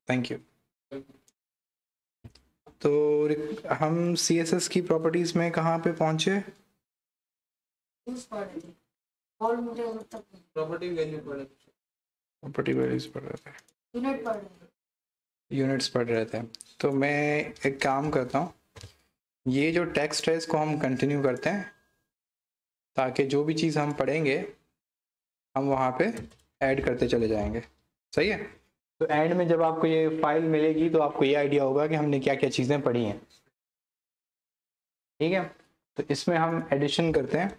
Thank you. तो हम CSS की प्रॉपर्टीज में कहाँ पे पहुंचे? प्रॉपर्टी वैल्यूज पढ़ रहे थे, यूनिट्स पढ़ रहे थे। तो मैं एक काम करता हूँ, ये जो टेक्स्ट है इसको हम कंटिन्यू करते हैं ताकि जो भी चीज़ हम पढ़ेंगे हम वहाँ पे ऐड करते चले जाएंगे। सही है? तो एंड में जब आपको ये फाइल मिलेगी तो आपको ये आइडिया होगा कि हमने क्या क्या चीज़ें पढ़ी हैं। ठीक है, तो इसमें हम एडिशन करते हैं।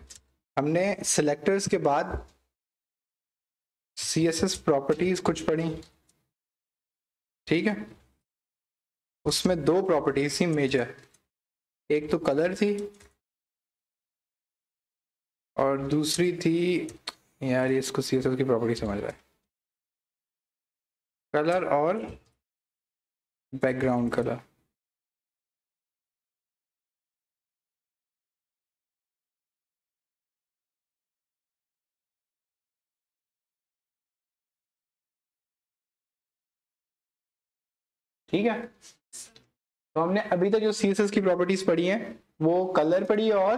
हमने सिलेक्टर्स के बाद CSS प्रॉपर्टीज कुछ पढ़ी, ठीक है। उसमें दो प्रॉपर्टीज थी मेजर, एक तो कलर थी और दूसरी थी, यार ये इसको CSS की प्रॉपर्टी समझ रहा है, कलर और बैकग्राउंड कलर। ठीक है, तो हमने अभी तक जो CSS की प्रॉपर्टीज पढ़ी हैं वो कलर पढ़ी और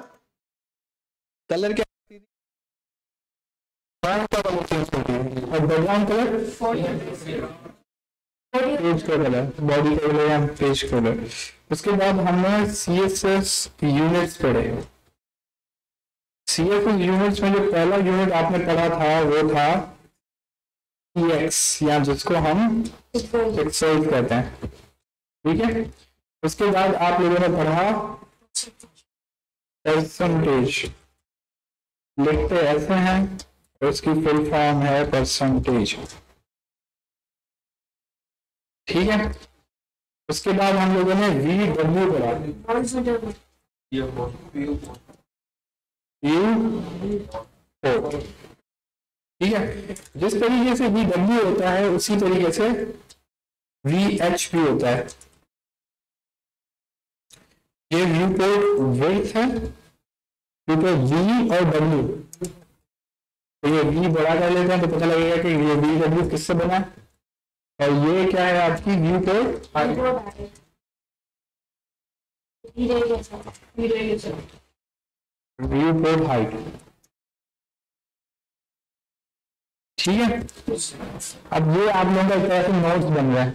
कलर क्या और बैकग्राउंड कलर पेज का कलर, बॉडी का कलर या पेज कलर। उसके बाद हमने CSS यूनिट्स पढ़े। CSS यूनिट्स में जो पहला यूनिट आपने पढ़ा था वो था EX, या जिसको हम पिक्सेल्स कहते हैं। ठीक है, उसके बाद आप लोगों ने पढ़ा परसेंटेज, लिखते ऐसे हैं और उसकी फुल फॉर्म है परसेंटेज। ठीक है, उसके बाद हम लोगों ने VW पढ़ा, ठीक है। जिस तरीके से VW होता है उसी तरीके से VH भी होता है। ये व्यू पोर्ट विड्थ है, व्यू पोर्ट V और W। तो ये V बड़ा कर लेते हैं तो पता लगेगा कि ये VW किससे बना है, और ये क्या है आपकी व्यू पोर्ट हाइट। ठीक है, अब ये आप लोगों का एक तरह से नोट्स बन रहा है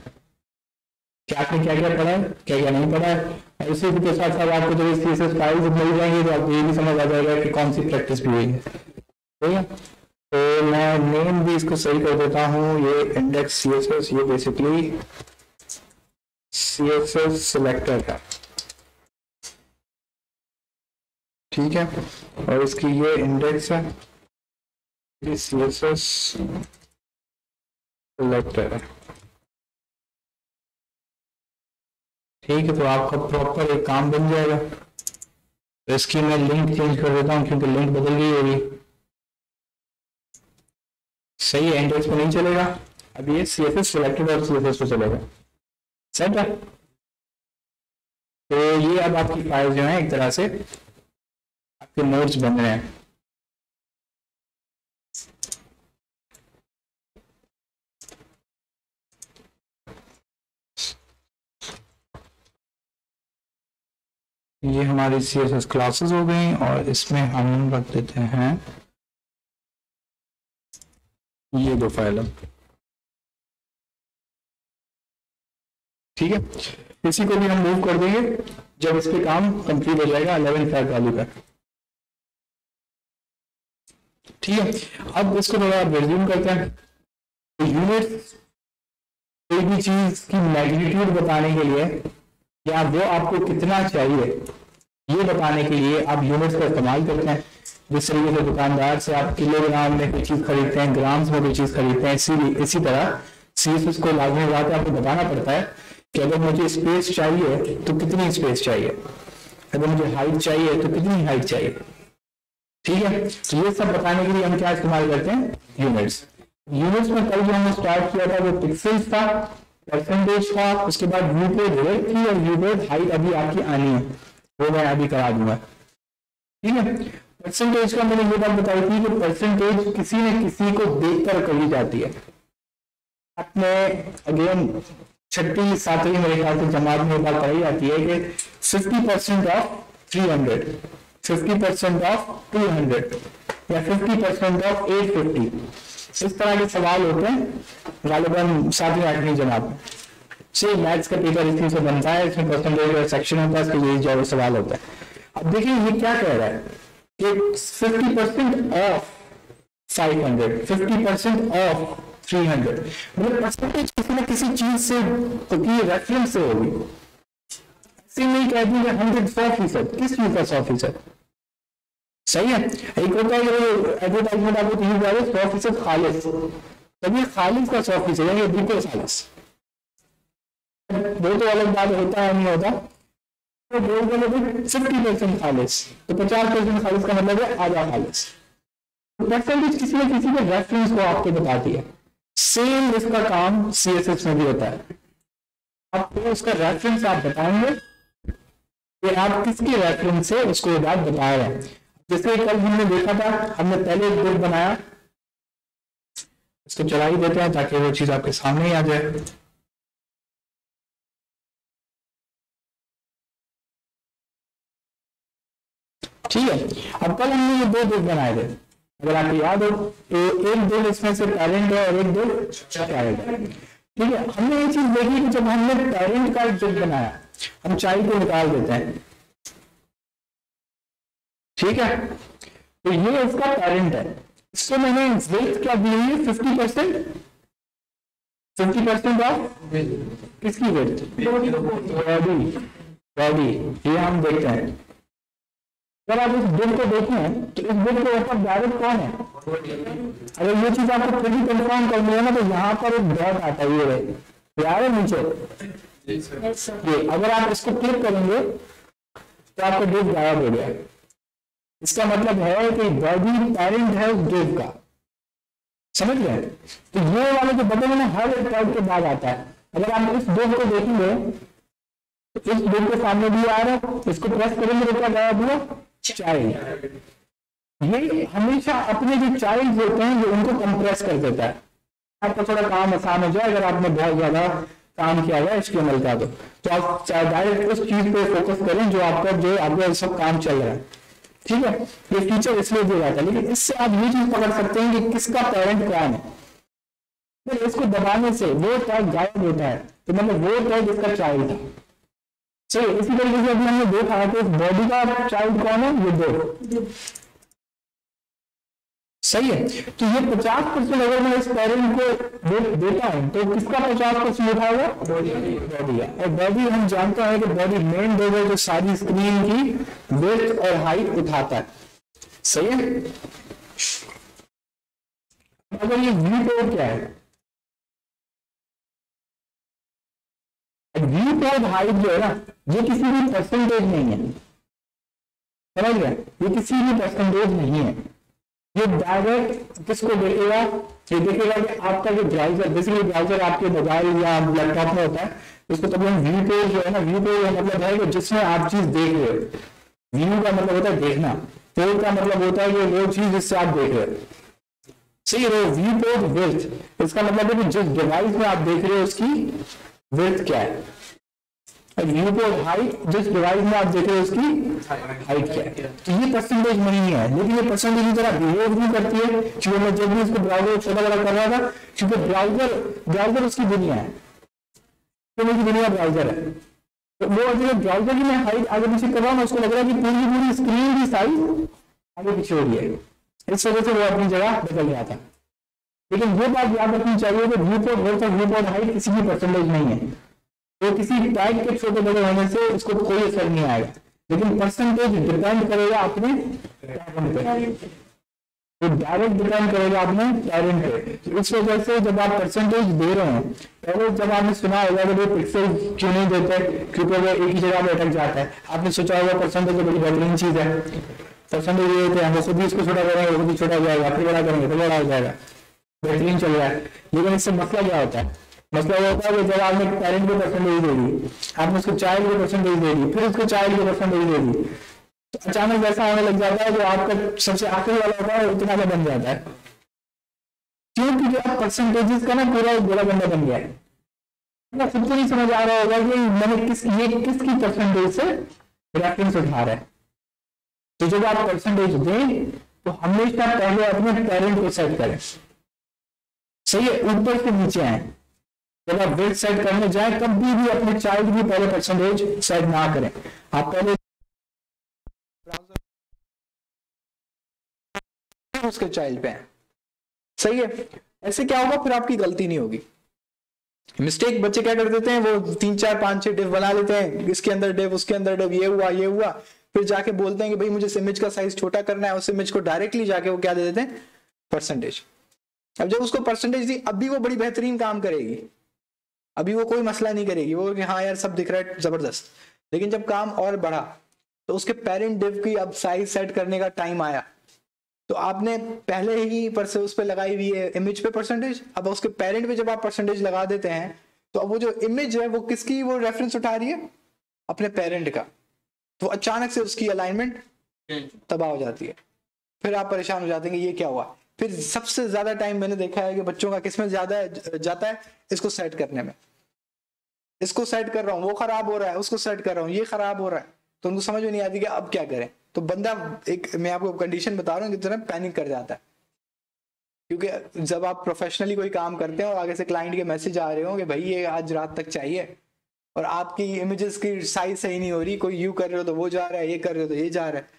कि आपने क्या क्या पढ़ा है, क्या क्या नहीं पढ़ा है। और इसी के साथ साथ आपको जब CSS फाइल जब मिल जाएंगे तो आपको ये भी समझ आ जाएगा कि कौन सी प्रैक्टिस भी हुई है। ठीक है, तो मैं नेम भी इसको सही कर देता हूँ, ये इंडेक्स CSS, ये बेसिकली CSS सिलेक्टर है। ठीक है, और इसकी ये इंडेक्स है, CSS सिलेक्टर है। ठीक है, तो आपका प्रॉपर एक काम बन जाएगा। तो इसकी मैं लिंक चेंज कर देता हूँ क्योंकि लिंक बदल गई होगी। सही है, इंडेक्स पे नहीं चलेगा, अब ये CSS सिलेक्टेड और CSS पे चलेगा। सेट है, तो ये अब आपकी फाइल जो है एक तरह से आपके नोट्स बन रहे हैं। ये हमारी CSS क्लासेस हो गई और इसमें हम रख देते हैं ये दो फाइल। ठीक है, इसी को भी हम मूव कर देंगे जब इस पे काम कंप्लीट हो जाएगा 11 फैब वैल्यू का। ठीक है, अब इसको थोड़ा रिज्यूम करते हैं। तो यूनिट्स कोई भी चीज की मैग्नीट्यूड बताने के लिए या वो आपको कितना चाहिए ये बताने के लिए आप यूनिट्स का इस्तेमाल करते हैं। जिस तरीके से दुकानदार से आप किलोग्राम में कोई चीज खरीदते हैं, ग्राम्स में कोई चीज खरीदते हैं, इसी तरह CSS को लाजमी बात है आपको बताना पड़ता है कि अगर मुझे स्पेस चाहिए तो कितनी स्पेस चाहिए, अगर मुझे हाइट चाहिए तो कितनी हाइट चाहिए। ठीक है, तो ये सब बताने के लिए हम क्या इस्तेमाल करते हैं, यूनिट्स। यूनिट्स में कल जो हमने स्टार्ट किया था वो पिक्सेल्स था, परसेंटेज था, उसके बाद व्यू पोर्ट रेट थी और व्यू पोर्ट हाइट अभी आपकी आनी है, वो मैं अभी करा दूंगा। ठीक है, परसेंटेज का मैंने ये बात बताई थी कि परसेंटेज किसी न किसी को देखकर कही जाती है। आपने अगेन छठी सातवीं मेरे ख्याल से जमात में एक बात पढ़ाई जाती है कि 50% ऑफ 300, 50% ऑफ 200 या 50% ऑफ 850, इस तरह के सवाल होते हैं गालिबन सातवीं आठवीं जमात में। से मैथ्स का पेपर इसी से बनता है, इसमें परसेंटेज और सेक्शन होता है, इसके यही जो सवाल होता है। अब देखिए ये क्या कह रहा है कि 50% ऑफ 500, 50% ऑफ 300, मतलब परसेंटेज किसी न किसी चीज से की रेफरेंस से होगी। ऐसे नहीं कह दी 100%, किस चीज का 100%? सही है। एक होता है एडवर्टाइजमेंट आपको 100% खालिस, तभी खालिस का 100% है, बिल्कुल खालिस। वो तो अलग बात होता है नहीं होता, तो बोल के लोग 50% खालिस, तो 50% खालिस का मतलब है आधा खालिस। परसेंटेज किसी न किसी के रेफरेंस को आपको बताती है। सेम इसका काम CSS में भी होता है, आपको उसका रेफरेंस आप बताएंगे कि आप किसके रेफरेंस से उसको बात बता रहे हैं। जैसे कल हमने देखा था, हमने पहले एक ग्रुप बनाया, इसको चला ही देते हैं ताकि वो चीज आपके सामने ही आ जाए। ठीक है, अब कल हमने ये दो ग्रुप बनाए थे, अगर आपको याद हो तो एक दो इसमें से पेरेंट है और एक दो चाइल्ड है। ठीक है, हमने ये चीज देखी कि जब हमने पेरेंट का ग्रुप बनाया, हम चाइल्ड को निकाल देते हैं। ठीक है, तो ये इसका पेरेंट है, इसको मैंने वेट क्या दी है 50%, 50% ऑफ किसकी वेट? बॉडी। ये हम देखते हैं, अगर आप इस बिल को देखें तो इस बिल के ऊपर डायरेक्ट कौन है? अगर ये चीज आपको खुद ही कंफर्म करनी है ना, तो यहाँ पर एक डॉट आता है, ये यार है नीचे ये, अगर आप इसको क्लिक करेंगे तो आपका डिव गायब हो गया। इसका मतलब है कि बॉडी पेरेंट है उस डिव का, समझ गए? तो ये वाले जो बटन है ना, हर एक टैब के बाद आता है। अगर आप इस डिव को देखेंगे तो इस डिव के सामने भी आ रहा है, इसको प्रेस करेंगे तो क्या गायब हुआ? चाइल्ड। ये हमेशा अपने जो चाइल्ड होते हैं ये उनको कंप्रेस कर देता है, आपका थोड़ा काम आसान हो जाए। अगर आपने बहुत ज्यादा काम किया हुआ HTML का तो आप डायरेक्ट उस चीज पे फोकस करें जो आपका जो आगे सब काम चल रहा है। ठीक है, ये फीचर इसलिए दिया जाता है, लेकिन इससे आप ये चीज पकड़ सकते हैं कि किसका पेरेंट कौन है। फिर इसको दबाने से वो टैग गायब होता है, तो मतलब वो टैग इसका चाइल्ड था। सही, इसी तरीके से अभी हमने देखा कि बॉडी का चाइल्ड कौन है, ये दो। सही है, तो ये 50% अगर मैं इस पेरेंट को देता हूं तो किसका 50% उठाएगा? बॉडी है। और बॉडी हम जानते हैं कि बॉडी मेन डोर जो सारी स्क्रीन की विड्थ और हाइट उठाता है। सही है, अगर ये व्यू पोर्ट क्या है? व्यू पोर्ट हाइट जो है ना, ये किसी भी परसेंटेज नहीं है, समझ गए? ये किसी भी परसेंटेज नहीं है, ये डायरेक्ट किसको देखेगा? ये देखेगा कि आपका जो ब्राउजर, बेसिकली ब्राउजर आपके मोबाइल या लैपटॉप में होता है, इसको तब हम व्यू पेज जो है ना, व्यू पेज का मतलब है कि जिसमें आप चीज देख रहे हो। व्यू का मतलब होता है देखना, पेज का मतलब होता है कि वो चीज जिससे आप देख रहे हो। सही है, व्यू पेज विड्थ, इसका मतलब है कि जिस डिवाइस में आप देख रहे हो उसकी विड्थ क्या है, और व्यू पोर्ट हाइट जिस डिवाइस में आप देख रहे हो उसकी हाइट क्या है। तो ये परसेंटेज नहीं है, लेकिन ये परसेंटेज की तरह बिहेव नहीं करती है। क्योंकि मैं जब भी इसको ब्राउजर छोटा बड़ा कर रहा था, क्योंकि ब्राउजर उसकी दुनिया है, तो मेरी दुनिया ब्राउजर है, तो वो अगर ब्राउजर की मैं हाइट आगे पीछे कर रहा हूँ, उसको लग रहा है कि पूरी स्क्रीन की साइज आगे पीछे हो रही है, इस वजह से वो अपनी जगह बदल गया था। लेकिन ये बात याद रखनी चाहिए कि व्यू पोर्ट वर्थ और व्यू पोर्ट हाइट किसी की परसेंटेज नहीं है, तो किसी टैग के छोटे बड़े होने से उसको कोई असर नहीं आएगा, लेकिन परसेंटेज डिपेंड करेगा अपने पेरेंट पे, तो डायरेक्ट डिपेंड करेगा अपने पेरेंट पे। तो इस वजह से जब आप परसेंटेज दे रहे हैं, पहले जब आपने सुना होगा कि वो पिक्सल क्यों नहीं देते, क्योंकि वो एक ही जगह पे अटक जाता है। आपने सोचा होगा परसेंटेज बड़ी बेहतरीन चीज है, परसेंटेज ये देते हैं, हम खुद ही इसको छोटा करेंगे, खुद ही छोटा हो जाएगा, फिर बड़ा करेंगे तो बड़ा हो जाएगा, बेहतरीन चल रहा है। लेकिन इससे मसला क्या होता है? मसला ये होता है कि जब आपने पेरेंट को परसेंटेज दे दी, आपने उसको चाइल्ड को परसेंटेज दे दी, फिर उसको चाइल्ड को परसेंटेज दे दी, तो अचानक ऐसा होने लग जाता है जो आपका सबसे आखिरी वाला होता है उतना का बन जाता है। क्यों? क्योंकि आप परसेंटेजेस का ना पूरा एक बड़ा बंदा बन गया है। ना खुद को नहीं समझ आ रहा होगा कि मैंने ये किसकी परसेंटेज से रेफरेंस उठा रहा है। तो जब आप परसेंटेज दें तो हमेशा पहले अपने पेरेंट को सेट करें। सही है, ऊपर से नीचे आए। जब आप वेट सेट करने जाए कभी भी अपने चाइल्ड की पहले परसेंटेज सेट ना करें। आप पहले उसके चाइल्ड पे हैं। सही है, ऐसे क्या होगा, फिर आपकी गलती नहीं होगी। मिस्टेक बच्चे क्या कर देते हैं, वो 3 4 5 6 डिव बना लेते हैं, इसके अंदर डिव उसके अंदर डिव, ये हुआ, फिर जाके बोलते हैं कि भाई मुझे इस इमेज का साइज छोटा करना है, उस इमेज को डायरेक्टली जाके वो क्या दे देते हैं, परसेंटेज। अब जब उसको परसेंटेज दी, अब भी वो बड़ी बेहतरीन काम करेगी, अभी वो कोई मसला नहीं करेगी, वो कि हाँ यार सब दिख रहा है जबरदस्त। लेकिन जब काम और बढ़ा तो उसके पेरेंट डिव की अब साइज सेट करने का टाइम आया, तो आपने पहले ही उस पर लगाई हुई है इमेज पे परसेंटेज, अब उसके पेरेंट पे जब आप परसेंटेज लगा देते हैं तो अब वो जो इमेज है वो किसकी वो रेफरेंस उठा रही है, अपने पेरेंट का। तो अचानक से उसकी अलाइनमेंट तबाह हो जाती है, फिर आप परेशान हो जाते हैं कि ये क्या हुआ। फिर सबसे ज्यादा टाइम मैंने देखा है कि बच्चों का किसमें ज्यादा जाता है, इसको सेट करने में। इसको सेट कर रहा हूँ, वो खराब हो रहा है, उसको सेट कर रहा हूँ, ये खराब हो रहा है, तो उनको समझ में नहीं आती कि अब क्या करें। तो बंदा, एक मैं आपको कंडीशन बता रहा हूँ, जितना पैनिक कर जाता है। क्योंकि जब आप प्रोफेशनली कोई काम करते हैं और आगे से क्लाइंट के मैसेज आ रहे हो कि भाई ये आज रात तक चाहिए, और आपकी इमेजेस की साइज सही नहीं हो रही, कोई यू कर रहे हो तो वो जा रहा है, ये कर रहे हो तो ये जा रहा है,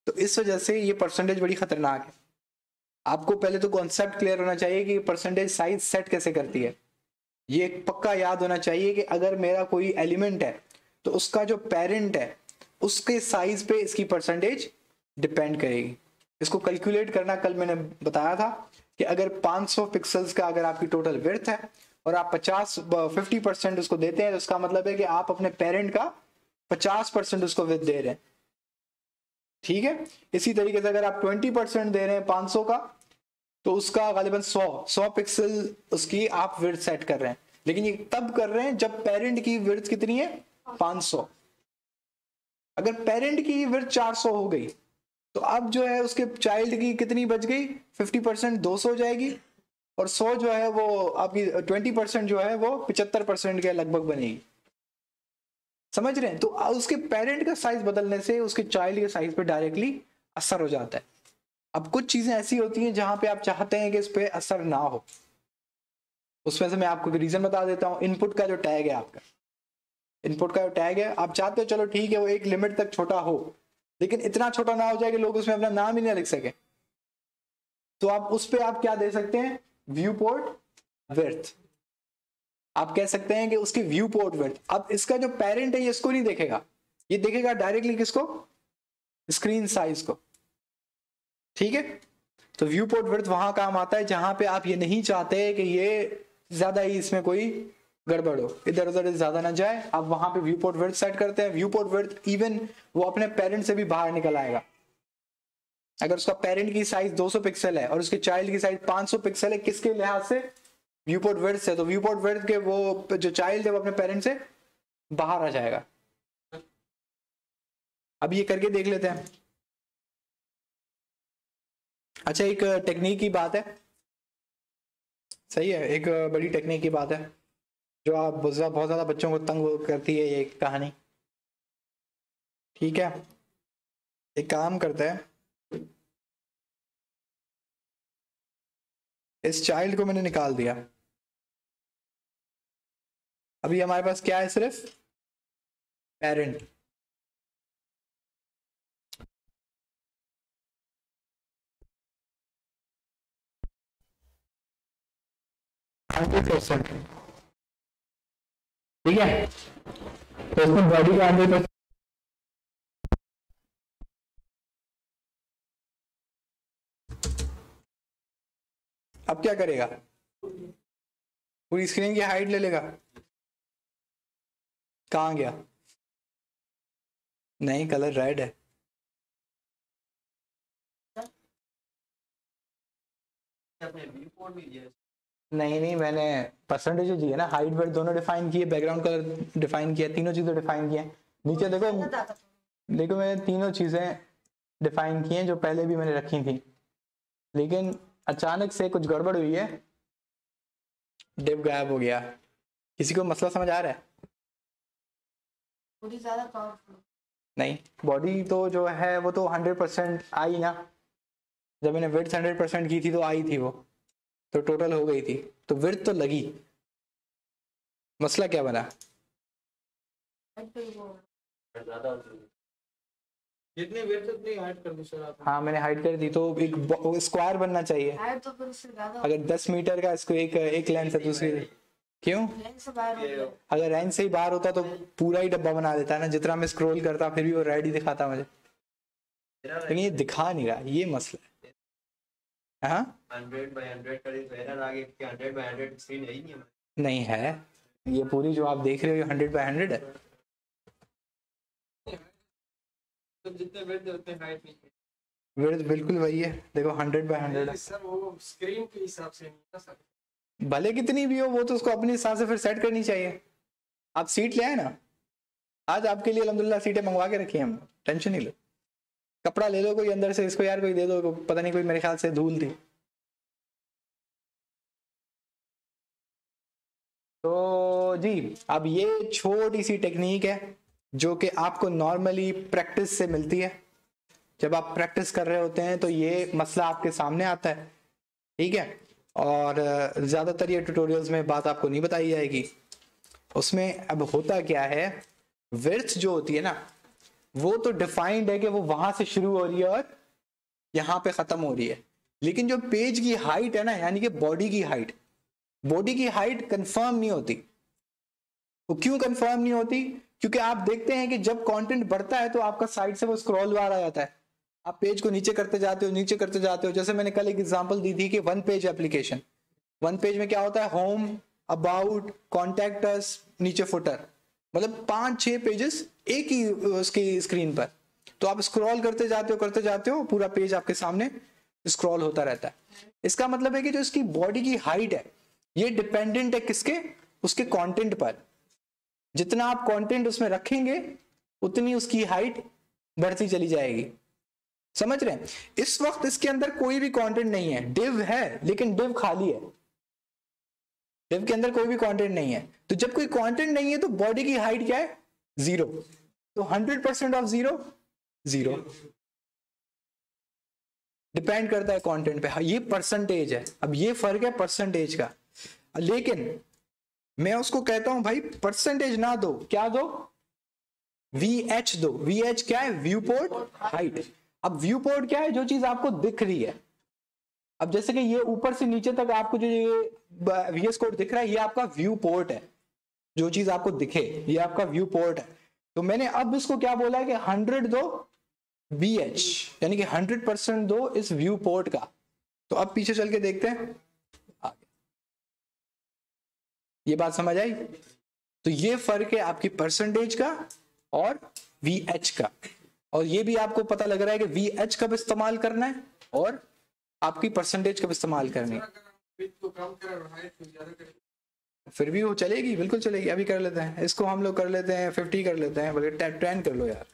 तो इस वजह से ये परसेंटेज बड़ी खतरनाक है। आपको पहले तो कॉन्सेप्ट क्लियर होना चाहिए कि परसेंटेज साइज सेट कैसे करती है। ये पक्का याद होना चाहिए कि अगर मेरा कोई एलिमेंट है तो उसका जो पेरेंट है उसके साइज पे इसकी परसेंटेज डिपेंड करेगी। इसको कैलकुलेट करना कल मैंने बताया था कि अगर 500 पिक्सल्स का अगर आपकी टोटल विड्थ है और आप 50% उसको देते हैं, तो इसका मतलब है कि आप अपने पेरेंट का 50% उसको विड्थ दे रहे हैं। ठीक है, इसी तरीके से अगर आप 20% दे रहे हैं 500 का, तो उसका गालिबन 100 पिक्सल उसकी आप विड्थ सेट कर रहे हैं। लेकिन ये तब कर रहे हैं जब पेरेंट की विड्थ कितनी है, 500। अगर पेरेंट की विड्थ 400 हो गई तो अब जो है उसके चाइल्ड की कितनी बच गई, 50%, 200 हो जाएगी, और 100 जो है वो आपकी 20% जो है वो 75% के लगभग बनेगी। समझ रहे हैं? तो उसके पेरेंट का साइज बदलने से उसके चाइल्ड के साइज पे डायरेक्टली असर हो जाता है। अब कुछ चीजें ऐसी होती हैं जहां पे आप चाहते हैं कि इस पे असर ना हो, उसमें से मैं आपको रीजन बता देता हूं। इनपुट का जो टैग है आपका, इनपुट का जो टैग है, आप चाहते हो चलो ठीक है वो एक लिमिट तक छोटा हो, लेकिन इतना छोटा ना हो जाए कि लोग उसमें अपना नाम ही ना लिख सके, तो आप उस पर आप क्या दे सकते हैं, व्यू पोर्ट विड्थ। आप कह सकते हैं कि उसकी व्यू पोर्ट विड्थ। अब इसका जो पेरेंट है ये इसको नहीं देखेगा, ये देखेगा डायरेक्टली किसको, स्क्रीन साइज को। ठीक है, तो व्यू पोर्ट विड्थ वहां काम आता है जहां पे आप ये नहीं चाहते कि ये ज्यादा ही इसमें कोई गड़बड़ हो, इधर उधर ज्यादा ना जाए, आप वहां पे व्यू पोर्ट विड्थ सेट करते हैं। व्यू पोर्ट विड्थ इवन वो अपने पेरेंट से भी बाहर निकल आएगा। अगर उसका पेरेंट की साइज 200 पिक्सल है और उसके चाइल्ड की साइज 500 पिक्सल है, किसके लिहाज से, व्यू पोर्ट विड्थ से, तो व्यू पोर्ट विड्थ के वो जो चाइल्ड है वो अपने पेरेंट से बाहर आ जाएगा। अब ये करके देख लेते हैं। अच्छा, एक टेक्निक की बात है, सही है, एक बड़ी टेक्निक की बात है जो आप बहुत ज्यादा बच्चों को तंग करती है ये कहानी। ठीक है, एक काम करते हैं, इस चाइल्ड को मैंने निकाल दिया। अभी हमारे पास क्या है, सिर्फ पेरेंट। ठीक है, तो इसमें बॉडी का 100%। अब क्या करेगा, पूरी स्क्रीन की हाइट ले लेगा। कहाँ गया, नहीं कलर रेड है, नहीं मैंने परसेंटेज दी है ना, हाइट वेट दोनों डिफाइन किए, बैकग्राउंड कलर डिफाइन किया, तीनों चीजें डिफाइन किए। नीचे देखो मैंने तीनों चीजें डिफाइन की हैं जो पहले भी मैंने रखी थी, लेकिन अचानक से कुछ गड़बड़ हुई है, डिव गायब हो गया। किसी को मसला समझ आ रहा है? थोड़ी ज्यादा पावरफुल नहीं, बॉडी तो जो है वो तो 100% आई ना, जब मैंने विड्थ 100% की थी तो आई थी वो, तो टोटल हो गई थी, तो विड्थ तो लगी। मसला क्या बना? जितनी वेट उतनी हाइट कर दी सर आप। हाँ मैंने हाइट कर दी, तो एक स्क्वायर बनना चाहिए। हाइट तो फिर उससे ज्यादा अगर 10 मीटर का इसको एक लेंथ है दूसरी, क्यों? लेंथ से बाहर हो गया। अगर रेंज से ही बाहर होता तो पूरा ही डब्बा बना देता है ना, जितना मैं स्क्रॉल करता फिर भी वो रेड ही दिखाता मुझे, लेकिन ये दिखा नहीं रहा, ये मसला है। हाँ 100 by 100 का तो एरर आ गया कि 100 by 100 स्क्रीन है ही नहीं हमारी। नहीं है, ये पूरी जो आप देख रहे हो 100 by 100 है। तो जितने वेट है उतने हाइट नहीं है। विड्थ बिल्कुल वही है, देखो 100 by 100 है। सर वो स्क्रीन के हिसाब से नहीं ना सर। भले कितनी भी हो वो तो उसको अपने हिसाब से फिर सेट करनी चाहिए। आप सीट ले आए ना, आज आपके लिए अल्हम्दुलिल्लाह सीटें मंगवा के रखी हैं हम, टेंशन नहीं लो। कपड़ा ले लो कोई अंदर से, इसको यार कोई दे दो, पता नहीं कोई मेरे ख्याल से धूल थी। तो जी अब ये छोटी सी टेक्निक है जो कि आपको नॉर्मली प्रैक्टिस से मिलती है। जब आप प्रैक्टिस कर रहे होते हैं तो ये मसला आपके सामने आता है, ठीक है। और ज़्यादातर ये ट्यूटोरियल्स में बात आपको नहीं बताई जाएगी। उसमें अब होता क्या है, विड्थ जो होती है ना वो तो डिफाइंड है कि वो वहां से शुरू हो रही है और यहाँ पे ख़त्म हो रही है, लेकिन जो पेज की हाइट है ना, यानी कि बॉडी की हाइट कंफर्म नहीं होती। वो क्यों कंफर्म नहीं होती? क्योंकि आप देखते हैं कि जब कंटेंट बढ़ता है तो आपका साइड से वो स्क्रॉल बार आ जाता है, आप पेज को नीचे करते जाते हो। जैसे मैंने कल एक एग्जांपल दी थी कि one page application, one page में क्या होता है, होम, अबाउट, कॉन्टैक्ट अस, नीचे फुटर, मतलब 5-6 पेजेस एक ही उसकी स्क्रीन पर। तो आप स्क्रॉल करते जाते हो, पूरा पेज आपके सामने स्क्रॉल होता रहता है। इसका मतलब है कि जो इसकी बॉडी की हाइट है ये डिपेंडेंट है किसके? उसके कंटेंट पर। जितना आप कंटेंट उसमें रखेंगे उतनी उसकी हाइट बढ़ती चली जाएगी। समझ रहे हैं? इस वक्त इसके अंदर कोई भी कंटेंट नहीं है, डिव है लेकिन डिव खाली है, डिव के अंदर कोई भी कंटेंट नहीं है। तो जब कोई कंटेंट नहीं है तो बॉडी की हाइट क्या है? 0। तो 100% ऑफ 0 डिपेंड करता है कंटेंट पे। ये परसेंटेज है। अब ये फर्क है परसेंटेज का, लेकिन मैं उसको कहता हूं भाई परसेंटेज ना दो, क्या दो? VH दो। VH क्या है? View port height. अब व्यू पोर्ट क्या है? जो चीज आपको दिख रही है। अब जैसे कि ये ऊपर से नीचे तक आपको जो ये VS कोड दिख रहा है, ये आपका व्यू पोर्ट है। जो चीज आपको दिखे ये आपका व्यू पोर्ट है। तो मैंने अब इसको क्या बोला है कि 100 दो VH, यानी कि 100% दो इस व्यू पोर्ट का। तो अब पीछे चल के देखते हैं, ये बात समझ आई? तो ये फर्क है आपकी परसेंटेज का और VH का। और ये भी आपको पता लग रहा है कि VH कब इस्तेमाल करना है और आपकी परसेंटेज कब इस्तेमाल करनी है। फिर भी वो चलेगी, बिल्कुल चलेगी। अभी कर लेते हैं इसको, हम लोग कर लेते हैं 50 कर लेते हैं, बल्कि 10 कर लो यार,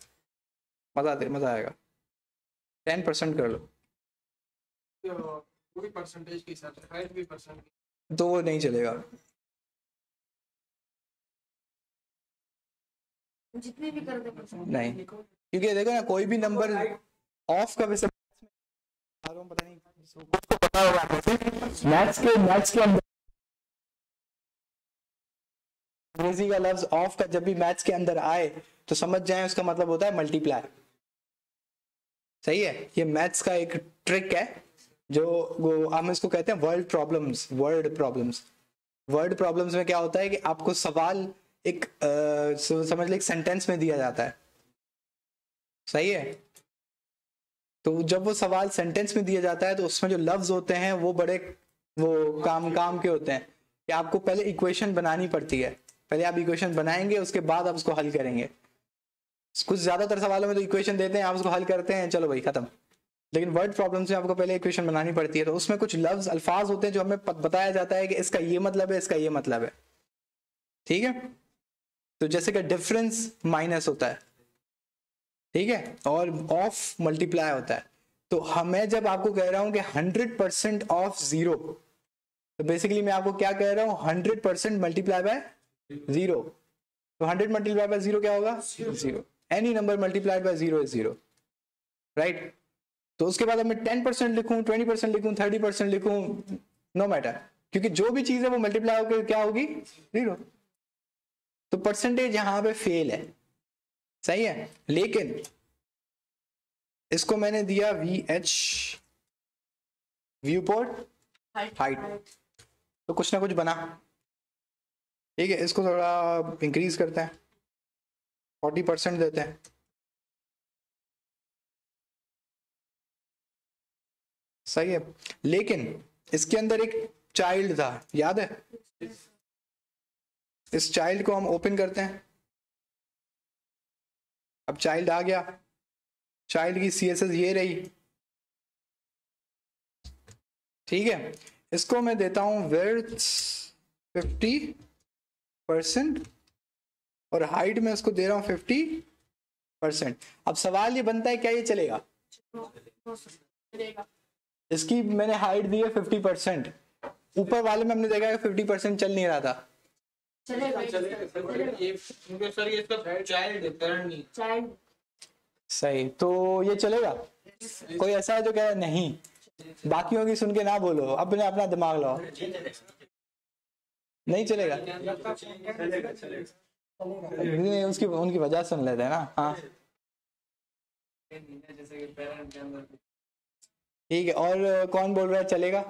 मजा आएगा। 10% कर लो पूरी परसेंटेज के हिसाब से, हाइट भी परसेंट, तो वो नहीं चलेगा। जितने भी कर दे नहीं, क्योंकि देखो ना कोई भी नंबर ऑफ का वैसे पता नहीं पता होगा मैथ्स के अंदर अंग्रेजी का लफ्ज ऑफ का जब भी मैथ्स के अंदर आए तो समझ जाए उसका मतलब होता है मल्टीप्लाई। सही है? ये मैथ्स का एक ट्रिक है जो हम इसको कहते हैं वर्ड प्रॉब्लम्स में क्या होता है कि आपको सवाल एक समझ ले एक सेंटेंस में दिया जाता है। सही है? तो जब वो सवाल सेंटेंस में दिया जाता है तो उसमें जो लफ्ज होते हैं वो बड़े वो काम के होते हैं कि आपको पहले इक्वेशन बनानी पड़ती है। पहले आप इक्वेशन बनाएंगे, उसके बाद आप उसको हल करेंगे। कुछ ज्यादातर सवालों में तो इक्वेशन देते हैं, आप उसको हल करते हैं, चलो भाई खत्म। लेकिन वर्ड प्रॉब्लम्स में आपको पहले इक्वेशन बनानी पड़ती है। तो उसमें कुछ लफ्ज अल्फाज होते हैं जो हमें बताया जाता है कि इसका ये मतलब है, इसका ये मतलब है। ठीक है? तो जैसे कि डिफरेंस माइनस होता है, ठीक है, और ऑफ मल्टीप्लाई होता है। तो मैं जब आपको कह रहा हूं कि 100% ऑफ 0, तो बेसिकली मैं आपको क्या कह रहा हूं, 100% मल्टीप्लाई बाय 0, तो 100 मल्टीप्लाइड बाय 0 क्या होगा? 0. Any number multiplied by 0 is 0, right? तो उसके बाद अब मैं 10% लिखूं, 20% लिखूं, 30% लिखूं, नो मैटर, क्योंकि जो भी चीज है वो मल्टीप्लाई होकर क्या होगी? 0. तो परसेंटेज यहां पे फेल है, सही है. लेकिन इसको मैंने दिया VH, व्यू पोर्ट हाइट, तो कुछ ना कुछ बना. ठीक है, इसको थोड़ा इंक्रीज करते हैं, 40% देते हैं. सही है. लेकिन इसके अंदर एक चाइल्ड था, याद है? इस चाइल्ड को हम ओपन करते हैं. अब चाइल्ड आ गया, चाइल्ड की CSS ये रही. ठीक है, इसको मैं देता हूं विड्थ 50% और हाइट में इसको दे रहा हूं 50%. अब सवाल ये बनता है, क्या ये चलेगा? इसकी मैंने हाइट दी है 50%, ऊपर वाले में हमने देखा है 50% चल नहीं रहा था. सही, तो ये चलेगा? कोई ऐसा है जो कह रहा है नहीं? बाकियों की सुन के ना बोलो, अपने अपना दिमाग लगाओ. नहीं चलेगा? नहीं, उसकी उनकी वजह सुन लेते हैं ना. हाँ ठीक है, और कौन बोल रहा है चलेगा?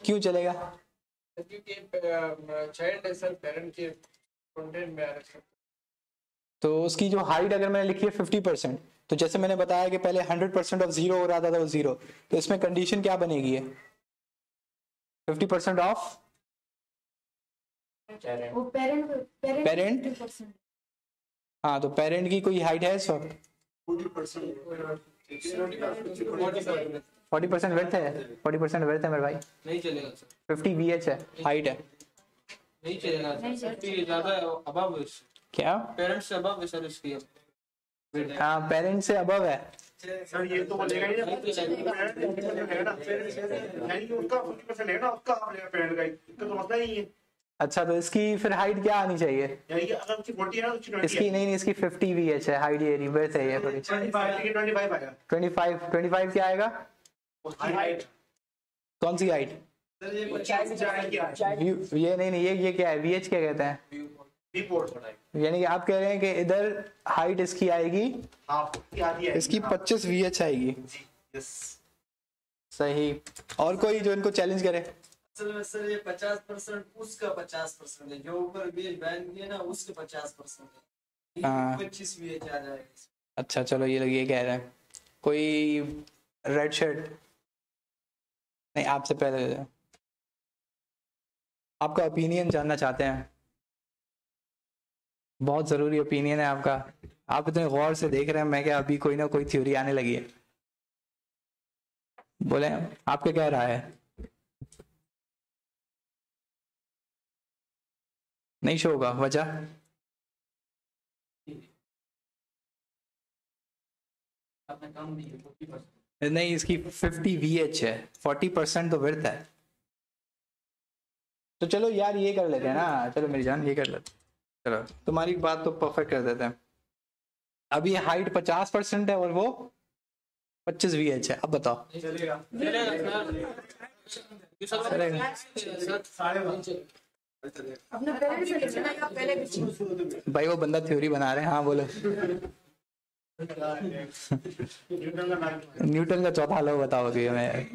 क्यों चलेगा? क्योंकि चाइल्ड है सर, पेरेंट के कंटेंट में आ रहा है. तो उसकी जो हाइट अगर मैंने लिखी है 50%, तो जैसे मैंने बताया कि पहले 100% ऑफ 0 हो रहा था, तो वो 0, तो इसमें कंडीशन क्या बनेगी? है 50% ऑफ पेरेंट. हाँ, तो पेरेंट की कोई हाइट है इस वक्त? 40% वर्थ है. 40% वर्थ है मेरे भाई. नहीं चलेगा सर. 50 VH है, हाइट है. नहीं चलेगा सर, ज्यादा अबव है. क्या? पेरेंट्स से अबव है सर इसकी. हाँ, पेरेंट से अबव है. सर ये तो बोलेगा ही नहीं, उसका 50% है ना, उसका आप लेगा पेरेंट का, इसका तो मसला ही है. अच्छा, तो इसकी फिर हाइट क्या आनी चाहिए? अगर उसकी 40 है ना, उसकी 20 इसकी नहीं, इसकी 50 VH है, हाइट ये रिवर्स है, ये थोड़ी 25 आएगा. 25 क्या आएगा? हाइट कौन सी हाइट? सर ये 50 ये नहीं, ये क्या है? VH क्या कहते हैं? यानी कि आप कह रहे हैं कि इधर हाइट इसकी आएगी, इसकी 25 VH आएगी. सही. और कोई जो इनको चैलेंज करे? असल में सर ये 50% उसका 50% है, जो ऊपर बीएच बैन किया ना उसके 50% है. हाँ. 25 बीएच आ जाएगा. अच्छा चलो, ये कह रहे हैं. कोई रेड शर्ट? नहीं, आपसे पहले आपका ओपिनियन जानना चाहते हैं. बहुत जरूरी ओपिनियन है आपका. आप इतने गौर से देख रहे हैं, मैं क्या अभी कोई ना कोई थ्योरी आने लगी है. बोले, आपके क्या राय है? नहीं शो होगा, वजह? नहीं, इसकी 50 VH है, 40% तो विड्थ है. तो चलो यार ये कर लेते हैं ना. चलो मेरी जान, ये कर लेते हैं. चलो, तुम्हारी बात तो परफेक्ट कर देते हैं. अब ये हाइट 50% है और वो 25 VH है. अब बताओ चलेगा. अपने पेरेंट्स से लिखना या पहले भी? भाई, वो बंदा थ्योरी बना रहे हैं. हाँ बोलो. न्यूटन का चौथा लॉ बताओ कि हमें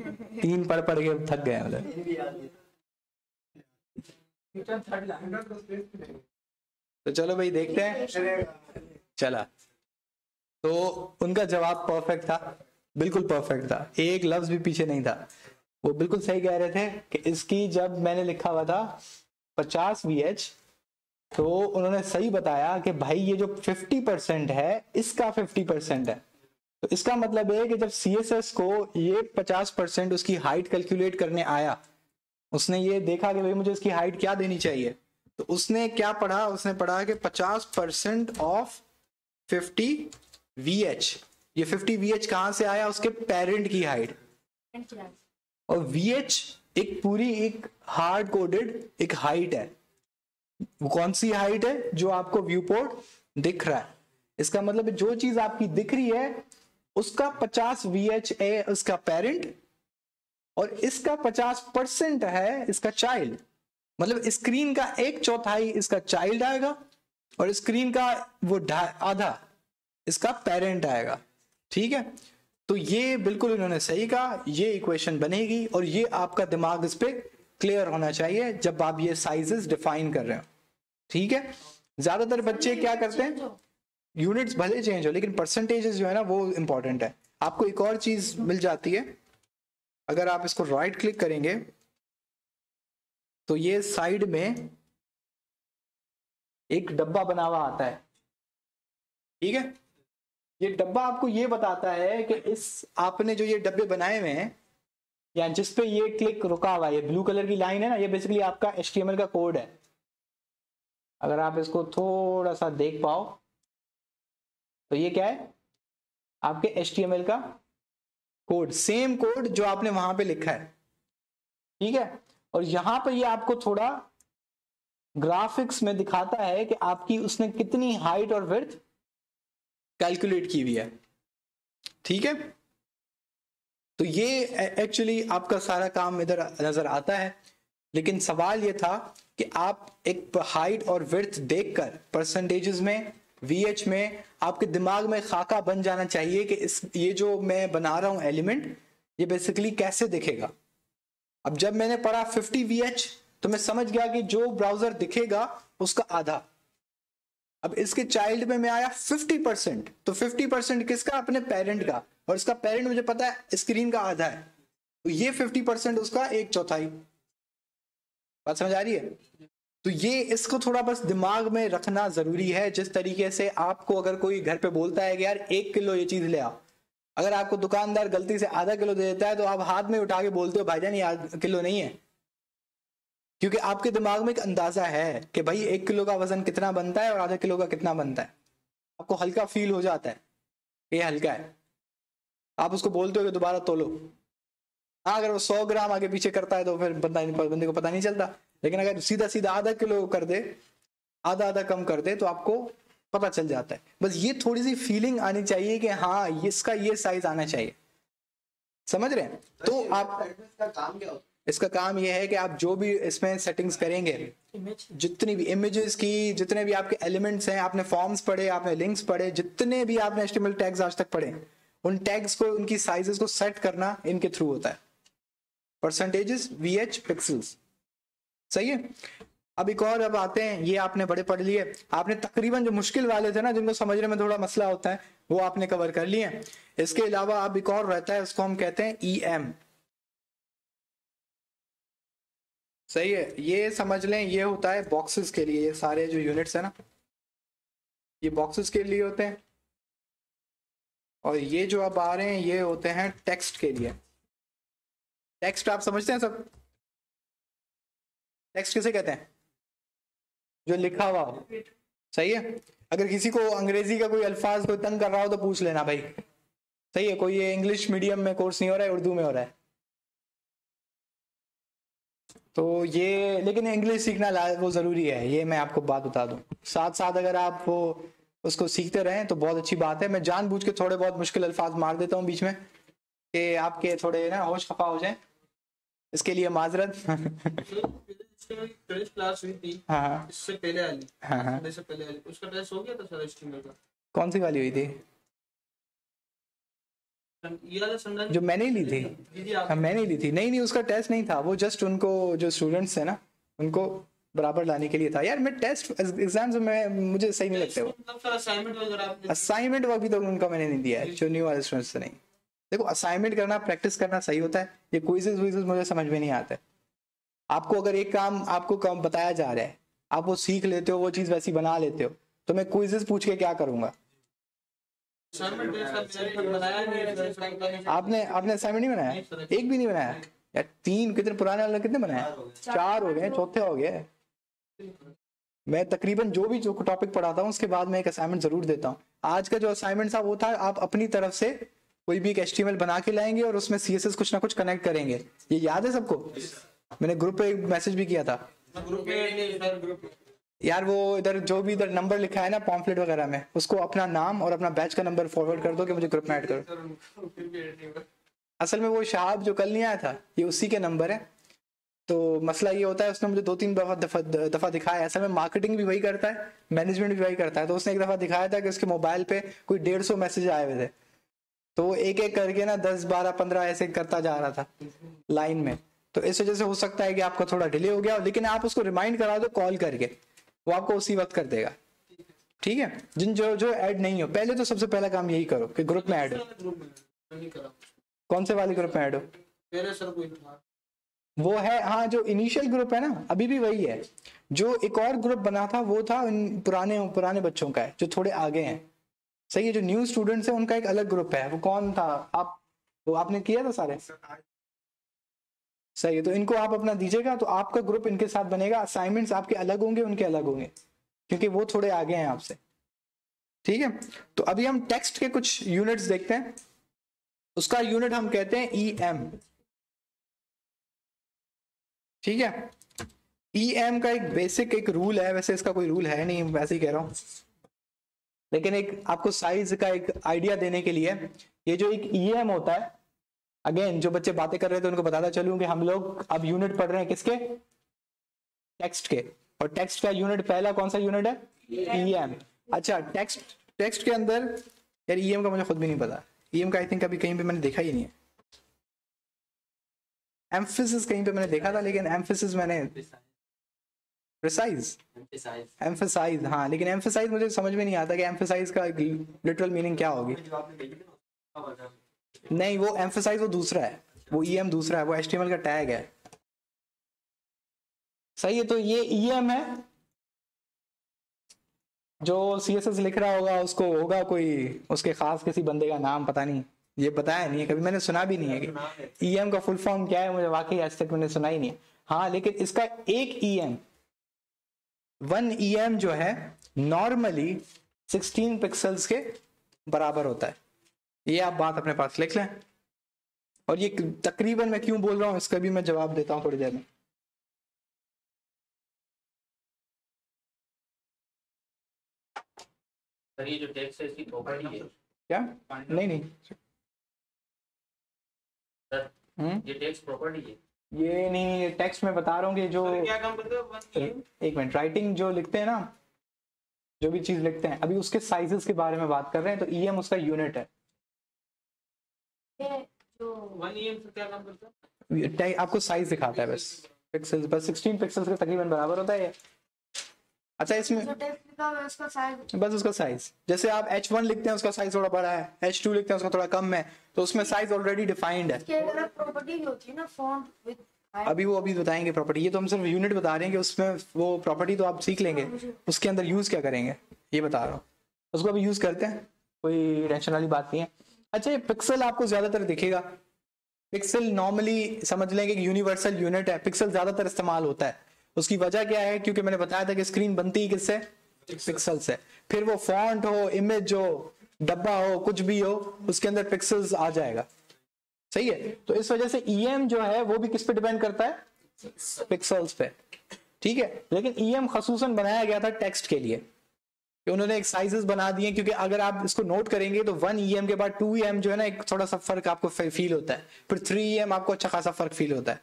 3 पढ़ के थक गए मतलब. तो चलो भाई देखते हैं. चला, तो उनका जवाब परफेक्ट था, बिल्कुल परफेक्ट था, एक लफ्ज भी पीछे नहीं था. वो बिल्कुल सही कह रहे थे कि इसकी जब मैंने लिखा हुआ था 50 VH, तो उन्होंने सही बताया कि भाई ये जो 50% है इसका 50% है. तो इसका मतलब है कि जब CSS को ये 50% उसकी हाइट कैलकुलेट करने आया, उसने ये देखा कि भाई मुझे इसकी हाइट क्या देनी चाहिए, तो उसने क्या पढ़ा? उसने पढ़ा कि 50% ऑफ 50 VH. ये 50 VH कहां से आया? उसके पेरेंट की हाइट. और VH एक पूरी एक हार्ड कोडेड एक हाइट है. वो कौन सी हाइट है जो आपको व्यू पोर्ट दिख रहा है। इसका मतलब जो चीज आपकी दिख रही है उसका 50 VHA उसका पेरेंट और इसका 50% है इसका चाइल्ड। मतलब स्क्रीन का 1/4 इसका चाइल्ड आएगा और स्क्रीन का वो आधा इसका पेरेंट आएगा। ठीक है, तो ये बिल्कुल इन्होंने सही कहा, ये इक्वेशन बनेगी और ये आपका दिमाग इस पे क्लियर होना चाहिए जब आप ये साइजेस डिफाइन कर रहे हो। ठीक है, ज्यादातर बच्चे क्या करते हैं, यूनिट्स भले चेंज हो लेकिन परसेंटेजेस जो है ना वो इंपॉर्टेंट है। आपको एक और चीज मिल जाती है, अगर आप इसको राइट क्लिक करेंगे तो ये साइड में एक डब्बा बना हुआ आता है। ठीक है, ये डब्बा आपको ये बताता है कि इस आपने जो ये डब्बे बनाए हुए हैं या जिस पे ये क्लिक रुका हुआ है, ये ब्लू कलर की लाइन है ना, ये बेसिकली आपका HTML का कोड है। अगर आप इसको थोड़ा सा देख पाओ तो ये क्या है, आपके HTML का कोड, सेम कोड जो आपने वहां पे लिखा है। ठीक है, और यहां पर ये आपको थोड़ा ग्राफिक्स में दिखाता है कि आपकी उसने कितनी हाइट और विड्थ कैलकुलेट की हुई है। ठीक है, तो ये एक्चुअली आपका सारा काम इधर नजर आता है। लेकिन सवाल ये था कि आप एक हाइट और विड्थ देखकर परसेंटेजेस में, VH में आपके दिमाग में खाका बन जाना चाहिए कि ये जो मैं बना रहा हूं एलिमेंट ये बेसिकली कैसे दिखेगा। अब जब मैंने पढ़ा 50 VH तो मैं समझ गया कि जो ब्राउजर दिखेगा उसका आधा। अब इसके चाइल्ड में मैं आया 50%, तो 50% किसका, अपने पेरेंट का, और इसका पेरेंट मुझे पता है स्क्रीन का आधा है, तो ये 50% उसका 1/4। बात समझ आ रही है? तो ये इसको थोड़ा बस दिमाग में रखना जरूरी है। जिस तरीके से आपको अगर कोई घर पे बोलता है कि यार 1 किलो ये चीज ले आओ, अगर आपको दुकानदार गलती से आधा किलो दे देता है तो आप हाथ में उठा के बोलते हो भाईजान ये आधा किलो नहीं है, क्योंकि आपके दिमाग में एक अंदाजा है कि भाई 1 किलो का वजन कितना बनता है और आधा किलो का कितना बनता है। आपको हल्का फील हो जाता है ये हल्का है, आप उसको बोलते हो कि दोबारा तोलो। हाँ, अगर वो 100 ग्राम आगे पीछे करता है तो फिर बंदे को पता नहीं चलता, लेकिन अगर सीधा सीधा आधा किलो कर दे, आधा आधा कम कर दे तो आपको पता चल जाता है। बस ये थोड़ी सी फीलिंग आनी चाहिए कि हाँ इसका ये साइज आना चाहिए। समझ रहे हैं? तो आप इसका काम क्या होता है? इसका काम यह है कि आप जो भी इसमें सेटिंग्स करेंगे, जितनी भी इमेजेस की, जितने भी आपके एलिमेंट्स हैं, आपने फॉर्म्स पढ़े, आपने लिंक्स पढ़े, जितने भी आपने HTML टैग्स आज तक पढ़े, उन टैग्स को, उनकी साइजेस को सेट करना इनके थ्रू होता है। Percentages, VH, pixels. सही है। अब एक और, अब आते हैं, ये आपने बड़े पढ़ लिए, आपने तकरीबन जो मुश्किल वाले थे ना, जिनको समझने में थोड़ा मसला होता है, वो आपने कवर कर लिए। इसके अलावा अब एक और रहता है, उसको हम कहते हैं EM। सही है, ये समझ लें, ये होता है बॉक्सेस के लिए। ये सारे जो यूनिट्स है ना, ये बॉक्सेस के लिए होते हैं, और ये जो अब आ रहे हैं ये होते हैं टेक्स्ट के लिए। टेक्स्ट आप समझते हैं सब? टेक्स्ट किसे कहते हैं? जो लिखा हुआ हो। सही है। अगर किसी को अंग्रेजी का कोई अल्फाज कोई तंग कर रहा हो तो पूछ लेना भाई। सही है, कोई ये इंग्लिश मीडियम में कोर्स नहीं हो रहा है, उर्दू में हो रहा है, तो ये, लेकिन इंग्लिश सीखना वो जरूरी है, ये मैं आपको बात बता दूं। साथ साथ अगर आप वो उसको सीखते रहें तो बहुत अच्छी बात है। मैं जानबूझ के थोड़े बहुत मुश्किल अल्फाज मार देता हूँ बीच में कि आपके थोड़े ना होश खफा हो जाए, इसके लिए माजरत। क्लास हुई थी, हाँ इससे पहले वाली, हाँ, इससे पहले वाली, उसका टेस्ट हो गया था सर HTML का? कौन सी वाली हुई थी? ये वाला संदर्भ जो मैंने ही ली थी। दीदी आप हाँ, मैंने ही ली थी। नहीं, उसका टेस्ट नहीं था, वो जस्ट उनको जो स्टूडेंट्स है ना उनको बराबर लाने के लिए था। यार मैं टेस्ट एग्जाम्स में मुझे सही नहीं लगते वो। मतलब सर असाइनमेंट वगैरह आपने असाइनमेंट वर्क भी तो उनका मैंने नहीं दिया है, जो न्यू वाले स्टूडेंट्स से नहीं। देखो, असाइनमेंट करना, प्रैक्टिस करना सही होता है, ये क्विज़ेस विज़ेस मुझे समझ में नहीं आता है। आपको अगर एक काम आपको काम बताया जा रहा है, आप वो सीख लेते हो, वो चीज़ वैसी बना लेते हो, तो मैं क्विज़ेस पूछ के क्या करूंगा? असाइनमेंट बनाया नहीं? आपने असाइनमेंट नहीं बनाया? एक भी नहीं बनाया यार? 3 कितने पुराने वाले कितने बनाए? 4 हो गए, चौथे हो गए। मैं तकरीबन जो भी टॉपिक पढ़ाता हूँ उसके बाद मैं एक असाइनमेंट जरूर देता हूँ। आज का जो असाइनमेंट था वो था, आप अपनी तरफ से कोई भी एक HTML बना के लाएंगे और उसमें CSS कुछ ना कुछ कनेक्ट करेंगे। ये याद है सबको? मैंने ग्रुप पे एक मैसेज भी किया था। ग्रुप में नहीं सर, ग्रुप यार वो इधर जो भी इधर नंबर लिखा है ना पॉम्फलेट वगैरह में, उसको अपना नाम और अपना बैच का नंबर फॉरवर्ड कर दो कि मुझे ग्रुप में ऐड करो। फिर भी ऐड नहीं हुआ। असल में वो शहाब जो कल नहीं आया था, ये उसी के नंबर है। तो मसला ये होता है, उसने मुझे 2-3 दफा दिखाया। असल में मार्केटिंग भी वही करता है, मैनेजमेंट भी वही करता है। तो उसने एक दफा दिखाया था कि उसके मोबाइल पे कोई 150 मैसेज आए हुए थे, तो वो एक एक करके ना 10, 12, 15 ऐसे करता जा रहा था लाइन में। तो इस वजह से हो सकता है कि आपका थोड़ा डिले हो गया, लेकिन आप उसको रिमाइंड करा दो कॉल करके, वो आपको उसी वक्त कर देगा। ठीक है, जिन जो ऐड नहीं हो, पहले तो सबसे पहला काम यही करो कि ग्रुप में ऐड हो। ग्रुप में मैं नहीं करा। कौन से वाले ग्रुप में ऐड हो? मेरे सर कोई था वो है, हाँ, जो इनिशियल ग्रुप है ना, अभी भी वही है। जो एक और ग्रुप बना था वो था पुराने बच्चों का है, जो थोड़े आगे हैं। सही है, जो न्यू स्टूडेंट्स हैं उनका एक अलग ग्रुप है। वो कौन था? वो आपने किया था सारे? सही है, तो इनको आप अपना दीजिएगा, तो आपका ग्रुप इनके साथ बनेगा। असाइनमेंट्स आपके अलग होंगे, उनके अलग होंगे, क्योंकि वो थोड़े आगे हैं आपसे। ठीक है, तो अभी हम टेक्स्ट के कुछ यूनिट्स देखते हैं। उसका यूनिट हम कहते हैं EM। ठीक है, EM का एक बेसिक एक रूल है, वैसे इसका कोई रूल है नहीं, वैसे ही कह रहा हूं, लेकिन एक आपको साइज का एक आइडिया देने के लिए, ये जो एक EM होता है, अगेन जो बच्चे बातें कर रहे थे उनको बताता चलूं कि हम लोग अब यूनिट पढ़ रहे हैं किसके? टेक्स्ट के। और टेक्स्ट का यूनिट पहला कौन सा यूनिट है? EM। अच्छा, टेक्स्ट के अंदर यार EM का मुझे खुद भी नहीं पता। EM का आई थिंक अभी कहीं पे मैंने देखा ही नहीं है। एम्फेसिस कहीं पे मैंने देखा था, लेकिन एम्फेसिस मैंने प्रिसाइज एम्फेसाइज, हाँ, लेकिन एम्फेसाइज मुझे समझ में नहीं आता कि एम्फेसाइज का लिटरल मीनिंग क्या होगी। नहीं, वो एम्फेसाइज वो दूसरा है, वो EM दूसरा है, वो HTML का टैग है। सही है, तो ये EM है। जो CSS लिख रहा होगा उसको होगा कोई उसके खास किसी बंदे का नाम, पता नहीं, ये बताया नहीं है, कभी मैंने सुना भी नहीं है कि EM का फुल फॉर्म क्या है। मुझे वाकई आज तक मैंने सुना ही नहीं है। हाँ, लेकिन इसका एक EM, 1 EM जो है नॉर्मली 16 पिक्सल्स के बराबर होता है। ये आप बात अपने पास लिख लें। और ये तकरीबन मैं क्यों बोल रहा हूँ इसका भी मैं जवाब देता हूँ थोड़ी देर में। सर ये जो टेक्स्ट है इसकी प्रॉपर्टी है क्या? नहीं सर, ये टेक्स्ट प्रॉपर्टी है। ये नहीं, टेक्स्ट में बता रहा हूँ कि जो क्या काम करते हो? एक मिनट, राइटिंग जो लिखते हैं ना, जो भी चीज लिखते हैं, अभी उसके साइजेस के बारे में बात कर रहे हैं। तो EM उसका यूनिट है। जो 1 EM से क्या काम करते हो? आपको साइज दिखाता है बस, पिक्सेल्स, बस 16 पिक्सेल्स के तकरीबन बराबर होता है ये। अच्छा, इसमें जो टेक्स्ट लिखा हुआ है उसका साइज, बस उसका साइज, जैसे आप H1 लिखते हैं उसका साइज थोड़ा बड़ा है, H2 लिखते हैं उसका थोड़ा कम है, तो उसमें साइज ऑलरेडी डिफाइंड है। इसकी एक अलग प्रॉपर्टी भी होती है ना, फॉन्ट विद हाइट। अभी बताएंगे प्रॉपर्टी। ये तो हम सिर्फ यूनिट बता रहे हैं कि उसमें वो प्रॉपर्टी तो आप सीख लेंगे, उसके अंदर यूज क्या करेंगे ये बता रहा हूँ। उसको अभी यूज करते हैं, कोई टेंशन वाली बात नहीं है। अच्छा, ये पिक्सल आपको ज्यादातर दिखेगा। पिक्सल नॉर्मली समझ लेंगे कि यूनिवर्सल यूनिट है, पिक्सल ज्यादातर इस्तेमाल होता है। उसकी वजह क्या है? क्योंकि मैंने बताया था कि स्क्रीन बनती ही किससे? पिक्सल से। फिर वो फॉन्ट हो, इमेज हो, डब्बा हो, कुछ भी हो, उसके अंदर पिक्सल्स आ जाएगा। सही है, तो इस वजह से EM जो है वो भी किस पे डिपेंड करता है? पिक्सल्स पे। ठीक है, लेकिन EM खसूसन बनाया गया था टेक्स्ट के लिए, कि उन्होंने एक साइजेस बना दिए। क्योंकि अगर आप इसको नोट करेंगे तो 1 EM के बाद 2 EM जो है ना, एक थोड़ा सा फर्क आपको फील होता है, फिर 3 EM आपको अच्छा खासा फर्क फील होता है,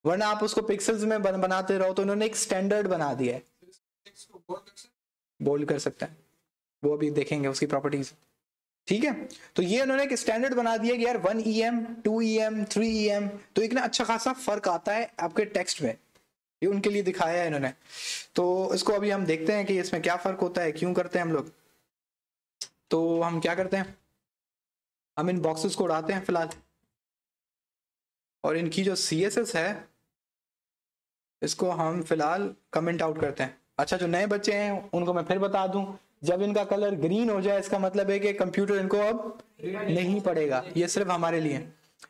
वरना आप उसको पिक्सल्स में बनाते रहो। तो उन्होंने एक स्टैंडर्ड बना दिया है। बोल्ड कर सकते हैं, वो अभी देखेंगे उसकी प्रॉपर्टीज। ठीक है, तो ये उन्होंने एक स्टैंडर्ड बना दिया कि यार 1 EM, 2 EM, 3 EM, तो एक ना अच्छा खासा फर्क आता है आपके टेक्स्ट में। ये उनके लिए दिखाया है इन्होंने। तो इसको अभी हम देखते हैं कि इसमें क्या फर्क होता है, क्यों करते हैं हम लोग। तो हम क्या करते हैं, हम इन बॉक्सेस को उड़ाते हैं फिलहाल, और इनकी जो CSS है इसको हम फिलहाल कमेंट आउट करते हैं। अच्छा, जो नए बच्चे हैं उनको मैं फिर बता दूं, जब इनका कलर ग्रीन हो जाए इसका मतलब है कि कंप्यूटर इनको अब नहीं पढ़ेगा, ये सिर्फ हमारे लिए।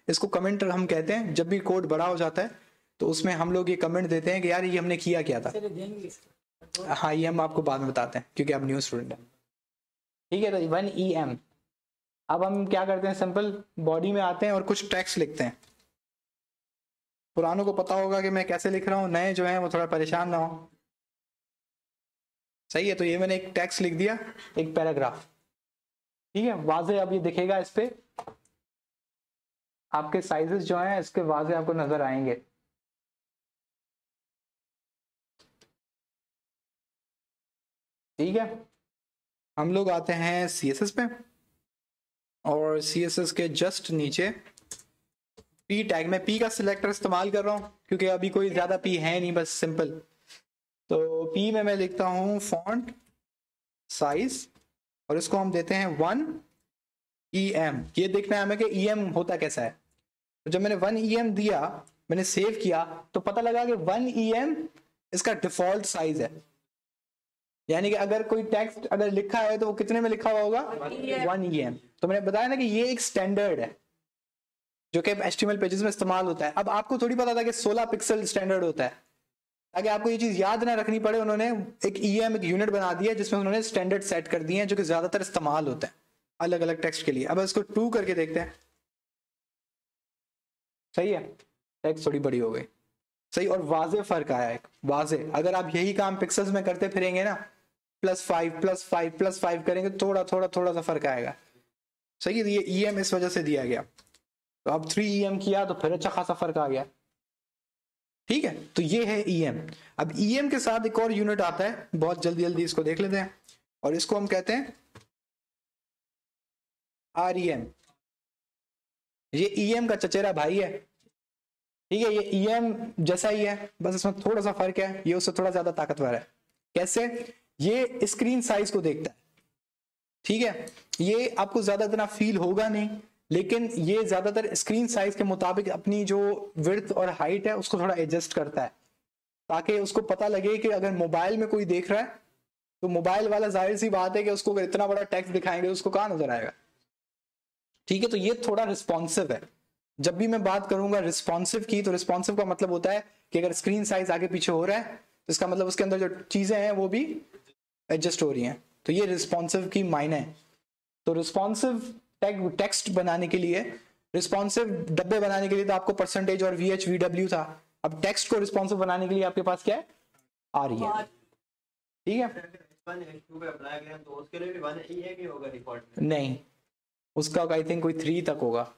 इसको कमेंट हम कहते हैं। जब भी कोड बड़ा हो जाता है तो उसमें हम लोग ये कमेंट देते हैं कि यार ये हमने किया क्या था। हाँ, ये हम आपको बाद में बताते हैं क्योंकि आप न्यू स्टूडेंट हैं। ठीक है, तो 1 EM। अब हम क्या करते हैं, सिंपल बॉडी में आते हैं और कुछ टेक्स्ट लिखते हैं। पुरानों को पता होगा कि मैं कैसे लिख रहा हूँ, नए जो हैं वो थोड़ा परेशान ना हो। सही है, तो ये मैंने एक टेक्स्ट लिख दिया, एक पैराग्राफ, ठीक है, वाजे अब ये दिखेगा इस पे, आपके साइजेस जो हैं इसके वाजे आपको नजर आएंगे। ठीक है, हम लोग आते हैं CSS पे, और CSS के जस्ट नीचे P टैग में P का सिलेक्टर इस्तेमाल कर रहा हूं क्योंकि अभी कोई ज्यादा P है नहीं, बस सिंपल। तो P में मैं लिखता हूं फॉन्ट साइज, और इसको हम देते हैं 1 EM। ये देखना है हमें कि EM होता कैसा है। तो जब मैंने 1 EM दिया, मैंने सेव किया, तो पता लगा कि 1 EM इसका डिफॉल्ट साइज है। यानी कि अगर कोई टेक्स्ट अगर लिखा है तो वो कितने में लिखा हुआ होगा? 1 EM। तो मैंने बताया ना कि ये एक स्टैंडर्ड है जो कि HTML पेजेस में इस्तेमाल होता है। अब आपको थोड़ी पता था कि 16 पिक्सल स्टैंडर्ड होता है, ताकि आपको ये चीज याद ना रखनी पड़े, उन्होंने एक EM एक यूनिट बना दिया जिसमें उन्होंने स्टैंडर्ड सेट कर दिए हैं जो कि ज्यादातर इस्तेमाल होता है अलग अलग टेक्स्ट के लिए। अब इसको 2 करके देखते हैं। सही है, टेक्स्ट थोड़ी बड़ी हो गई, सही, और वाजे फर्क आया एक वाजे। अगर आप यही काम पिक्सल्स में करते फिरेंगे ना, +5 +5 +5 करेंगे, थोड़ा सा फर्क आएगा। सही है, ये EM इस वजह से दिया गया। तो अब 3 EM किया तो फिर अच्छा खासा फर्क आ गया। ठीक है, तो ये है EM। अब EM के साथ एक और यूनिट आता है, बहुत जल्दी जल्दी इसको देख लेते हैं, और इसको हम कहते हैं REM। ये EM का चचेरा भाई है। ठीक है, ये EM जैसा ही है, बस इसमें थोड़ा सा फर्क है, ये उससे थोड़ा ज्यादा ताकतवर है। कैसे? ये स्क्रीन साइज को देखता है। ठीक है, ये आपको ज्यादा इतना फील होगा नहीं, लेकिन ये ज्यादातर स्क्रीन साइज के मुताबिक अपनी जो विड्थ और हाइट है उसको थोड़ा एडजस्ट करता है, ताकि उसको पता लगे कि अगर मोबाइल में कोई देख रहा है तो मोबाइल वाला जाहिर सी बात है कि उसको अगर इतना बड़ा टेक्स्ट दिखाएंगे उसको कहाँ नजर आएगा। ठीक है, तो ये थोड़ा रिस्पॉन्सिव है। जब भी मैं बात करूंगा रिस्पॉन्सिव की, तो रिस्पॉन्सिव का मतलब होता है कि अगर स्क्रीन साइज आगे पीछे हो रहा है तो इसका मतलब उसके अंदर जो चीजें हैं वो भी एडजस्ट हो रही हैं। तो ये रिस्पॉन्सिव की मायने है। तो रिस्पॉन्सिव टेक्स्ट बनाने के लिए, रिस्पॉन्सिव डब्बे बनाने के लिए तो आपको % और VH VW था। अब टेक्स्ट को रिस्पॉन्सिव बनाने के लिए आपके पास क्या है? REM। ठीक है, H2 पे अप्लाई करें तो उसके लिए भी 1 EM होगा डिफॉल्ट में? नहीं, उसका आई थिंक कोई 3 तक होगा।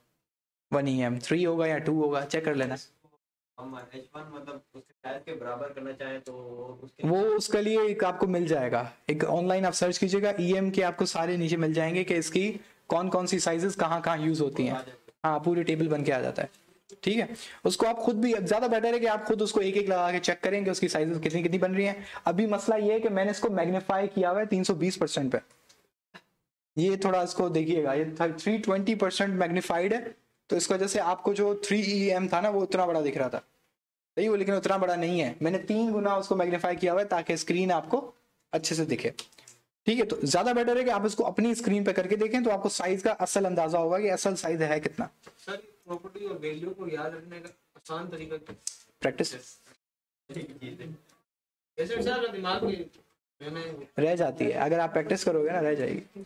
1 EM 3 होगा या 2 होगा, चेक कर लेना। हम H1 मतलब उसके साइज के बराबर करना चाहें तो उसके वो उसके लिए एक आपको मिल जाएगा, एक ऑनलाइन आप सर्च कीजिएगा, EM के आपको सारे नीचे मिल जाएंगे कि इसकी कौन कौन सी साइजेस कहाँ कहाँ यूज होती हैं। हाँ, पूरी टेबल बन के आ जाता है। ठीक है, उसको आप खुद भी, ज्यादा बेटर है कि आप खुद उसको एक एक लगा के चेक करेंगे उसकी साइजेस कितनी कितनी बन रही हैं। अभी मसला ये है कि मैंने इसको मैग्नीफाई किया हुआ है 320% पे। ये थोड़ा इसको देखिएगा, ये 320% मैग्नीफाइड है, तो इस वजह से आपको जो 3 EM था ना वो उतना बड़ा दिख रहा था। सही वो, लेकिन उतना बड़ा नहीं है। मैंने 3 गुना उसको मैग्नीफाई किया हुआ है ताकि स्क्रीन आपको अच्छे से दिखे। ठीक है, तो ज्यादा बेटर है कि आप इसको अपनी स्क्रीन पे करके देखें तो आपको साइज का असल अंदाजा होगा कि असल साइज है कितना। सर, प्रॉपर्टी और वैल्यू को याद रखने का आसान तरीका क्या है? प्रैक्टिस जैसे सर दिमाग में मैंने रह जाती है, अगर आप प्रैक्टिस करोगे ना रह जाएगी।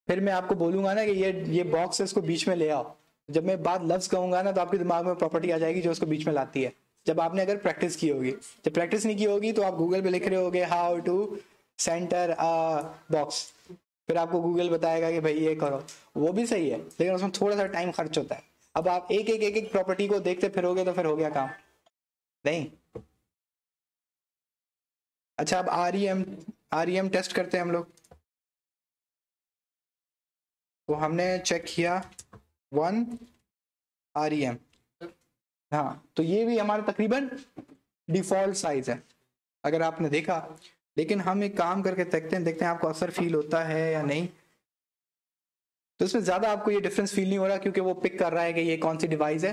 फिर मैं आपको बोलूंगा ना कि ये बॉक्स है, इसको बीच में ले आओ। जब मैं बात लफ्ज कहूंगा ना तो आपके दिमाग में प्रॉपर्टी आ जाएगी जो उसको बीच में लाती है, जब आपने अगर प्रैक्टिस की होगी। जब प्रैक्टिस नहीं की होगी तो आप गूगल पे लिख रहे होगे how to centre a box, फिर आपको गूगल बताएगा कि भाई ये करो, वो भी सही है लेकिन उसमें थोड़ा सा टाइम खर्च होता है। अब आप एक एक प्रॉपर्टी को देखते फिरोगे तो फिर हो गया काम नहीं। अच्छा, अब REM टेस्ट करते हैं हम लोग। तो हमने चेक किया 1 REM, हाँ, तो ये भी हमारा तकरीबन डिफॉल्ट साइज है अगर आपने देखा। लेकिन हम एक काम करके देखते हैं आपको असर फील होता है या नहीं। तो इसमें ज्यादा आपको ये डिफरेंस फील नहीं हो रहा क्योंकि वो पिक कर रहा है कि ये कौन सी डिवाइस है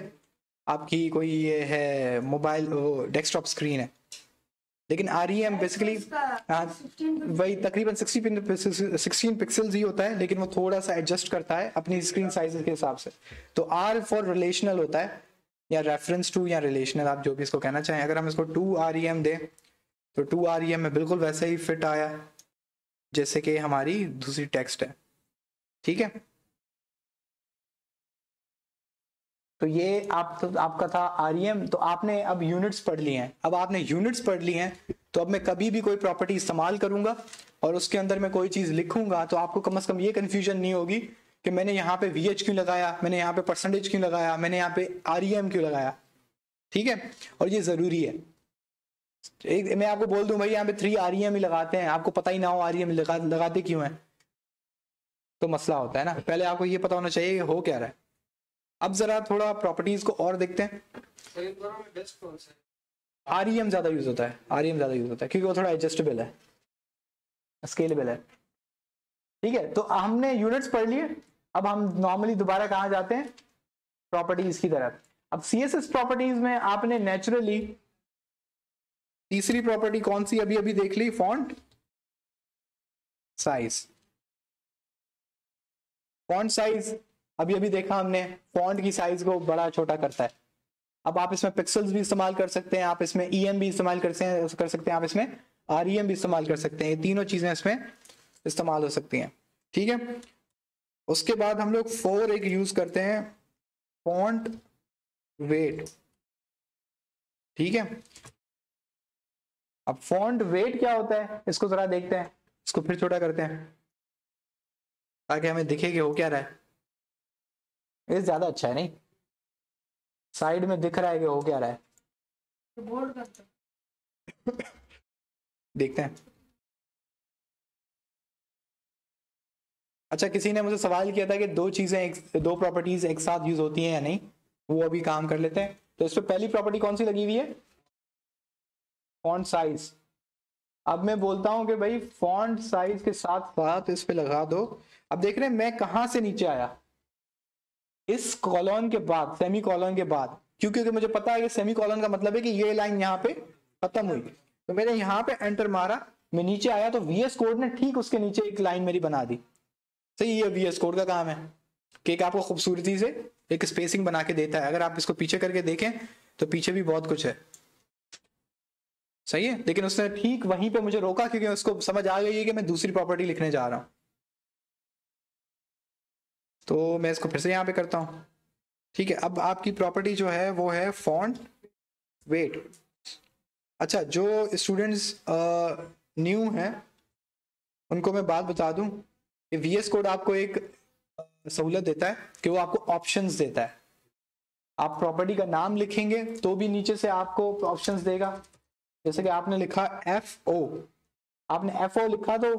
आपकी, कोई ये है मोबाइल डेस्कटॉप स्क्रीन है। लेकिन REM बेसिकली वही तकरीबन 16 पिक्सल्स ही होता है, लेकिन वो थोड़ा सा एडजस्ट करता है अपनी स्क्रीन साइज के हिसाब से। तो R फॉर रिलेशनल होता है, या रेफरेंस टू या रिलेशनल, आप जो भी इसको कहना चाहें। अगर हम इसको 2 REM दें तो 2 REM में बिल्कुल वैसे ही फिट आया जैसे कि हमारी दूसरी टेक्स्ट है। ठीक है, तो ये आपका था आरईएम। तो आपने अब यूनिट्स पढ़ लिए हैं। अब आपने यूनिट्स पढ़ ली हैं तो अब मैं कभी भी कोई प्रॉपर्टी इस्तेमाल करूंगा और उसके अंदर मैं कोई चीज लिखूंगा तो आपको कम से कम ये कंफ्यूजन नहीं होगी कि मैंने यहाँ पे VH क्यों लगाया, मैंने यहाँ पे परसेंटेज क्यों लगाया, मैंने यहाँ पे REM क्यों लगाया। ठीक है, और ये जरूरी है। मैं आपको बोल दूं भाई यहाँ पे 3 REM ही लगाते हैं, आपको पता ही ना हो REM लगाते क्यों है, तो मसला होता है ना। पहले आपको ये पता होना चाहिए कि हो क्या रहा है। अब जरा थोड़ा प्रॉपर्टीज को और देखते हैं। REM ज्यादा यूज होता है, REM ज्यादा यूज होता है क्योंकि वो थोड़ा एडजस्टेबल है, स्केलेबल है। ठीक है, तो हमने यूनिट्स पढ़ लिए। अब हम नॉर्मली दोबारा कहाँ जाते हैं, प्रॉपर्टीज की तरफ। अब CSS प्रॉपर्टीज में आपने नेचुरली तीसरी प्रॉपर्टी कौन सी अभी अभी देख ली, फॉन्ट साइज। फॉन्ट साइज अभी अभी देखा हमने, फॉन्ट की साइज को बड़ा छोटा करता है। अब आप इसमें पिक्सल्स भी इस्तेमाल कर सकते हैं, आप इसमें EM भी इस्तेमाल कर सकते हैं, आप इसमें REM भी इस्तेमाल कर सकते हैं। ये तीनों चीजें इसमें इस्तेमाल हो सकती हैं। ठीक है, उसके बाद हम लोग 4 एक यूज करते हैं, फॉन्ट वेट। ठीक है, अब फॉन्ट वेट क्या होता है इसको जरा देखते हैं। इसको फिर छोटा करते हैं ताकि हमें दिखे कि हो क्या रहा है। ये ज्यादा अच्छा है, नहीं साइड में दिख रहा है कि हो क्या रहा है। बोर्ड करते देखते हैं। अच्छा, किसी ने मुझे सवाल किया था कि दो प्रॉपर्टीज एक साथ यूज होती हैं या नहीं, वो अभी काम कर लेते हैं। तो इस पे पहली प्रॉपर्टी कौन सी लगी हुई है, फॉन्ट साइज। अब मैं बोलता हूं कि भाई फॉन्ट साइज के साथ साथ इस पे लगा दो। अब देख रहे हैं मैं कहां से नीचे आया, इस कॉलन के बाद, सेमी कॉलन के बाद। क्योंकि मुझे पता है कि सेमी कॉलन का मतलब है कि ये लाइन यहाँ पे खत्म हुई, तो मैंने यहाँ पे एंटर मारा, मैं नीचे आया तो VS कोड ने ठीक उसके नीचे एक लाइन मेरी बना दी। सही, ये VS कोड का काम है कि एक आपको खूबसूरती से एक स्पेसिंग बना के देता है। अगर आप इसको पीछे करके देखें तो पीछे भी बहुत कुछ है। सही है, लेकिन उसने ठीक वहीं पे मुझे रोका क्योंकि उसको समझ आ गई है कि मैं दूसरी प्रॉपर्टी लिखने जा रहा हूं। तो मैं इसको फिर से यहां पे करता हूं। ठीक है, अब आपकी प्रॉपर्टी जो है वो है फॉन्ट वेट। अच्छा, जो स्टूडेंट्स न्यू हैं उनको मैं बात बता दूं कि VS कोड आपको एक सहूलत देता है कि वो आपको ऑप्शंस देता है। आप प्रॉपर्टी का नाम लिखेंगे तो भी नीचे से आपको ऑप्शंस देगा। जैसे कि आपने लिखा FO, आपने FO लिखा तो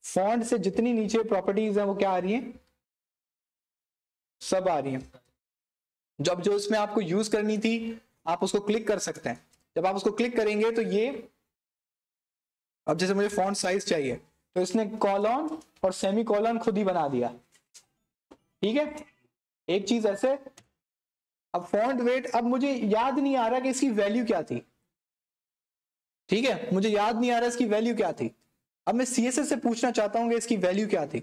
फॉन्ट से जितनी नीचे प्रॉपर्टीज हैं वो क्या आ रही हैं, सब आ रही हैं। जब जो इसमें आपको यूज करनी थी आप उसको क्लिक कर सकते हैं। जब आप उसको क्लिक करेंगे तो ये, अब जैसे मुझे फॉन्ट साइज चाहिए तो इसने कॉलन और सेमी कॉलन खुद ही बना दिया। ठीक है, एक चीज ऐसे। अब फॉन्ट वेट, अब मुझे याद नहीं आ रहा कि इसकी वैल्यू क्या थी। ठीक है, मुझे याद नहीं आ रहा इसकी वैल्यू क्या थी। अब मैं CSS से पूछना चाहता हूं कि इसकी वैल्यू क्या थी।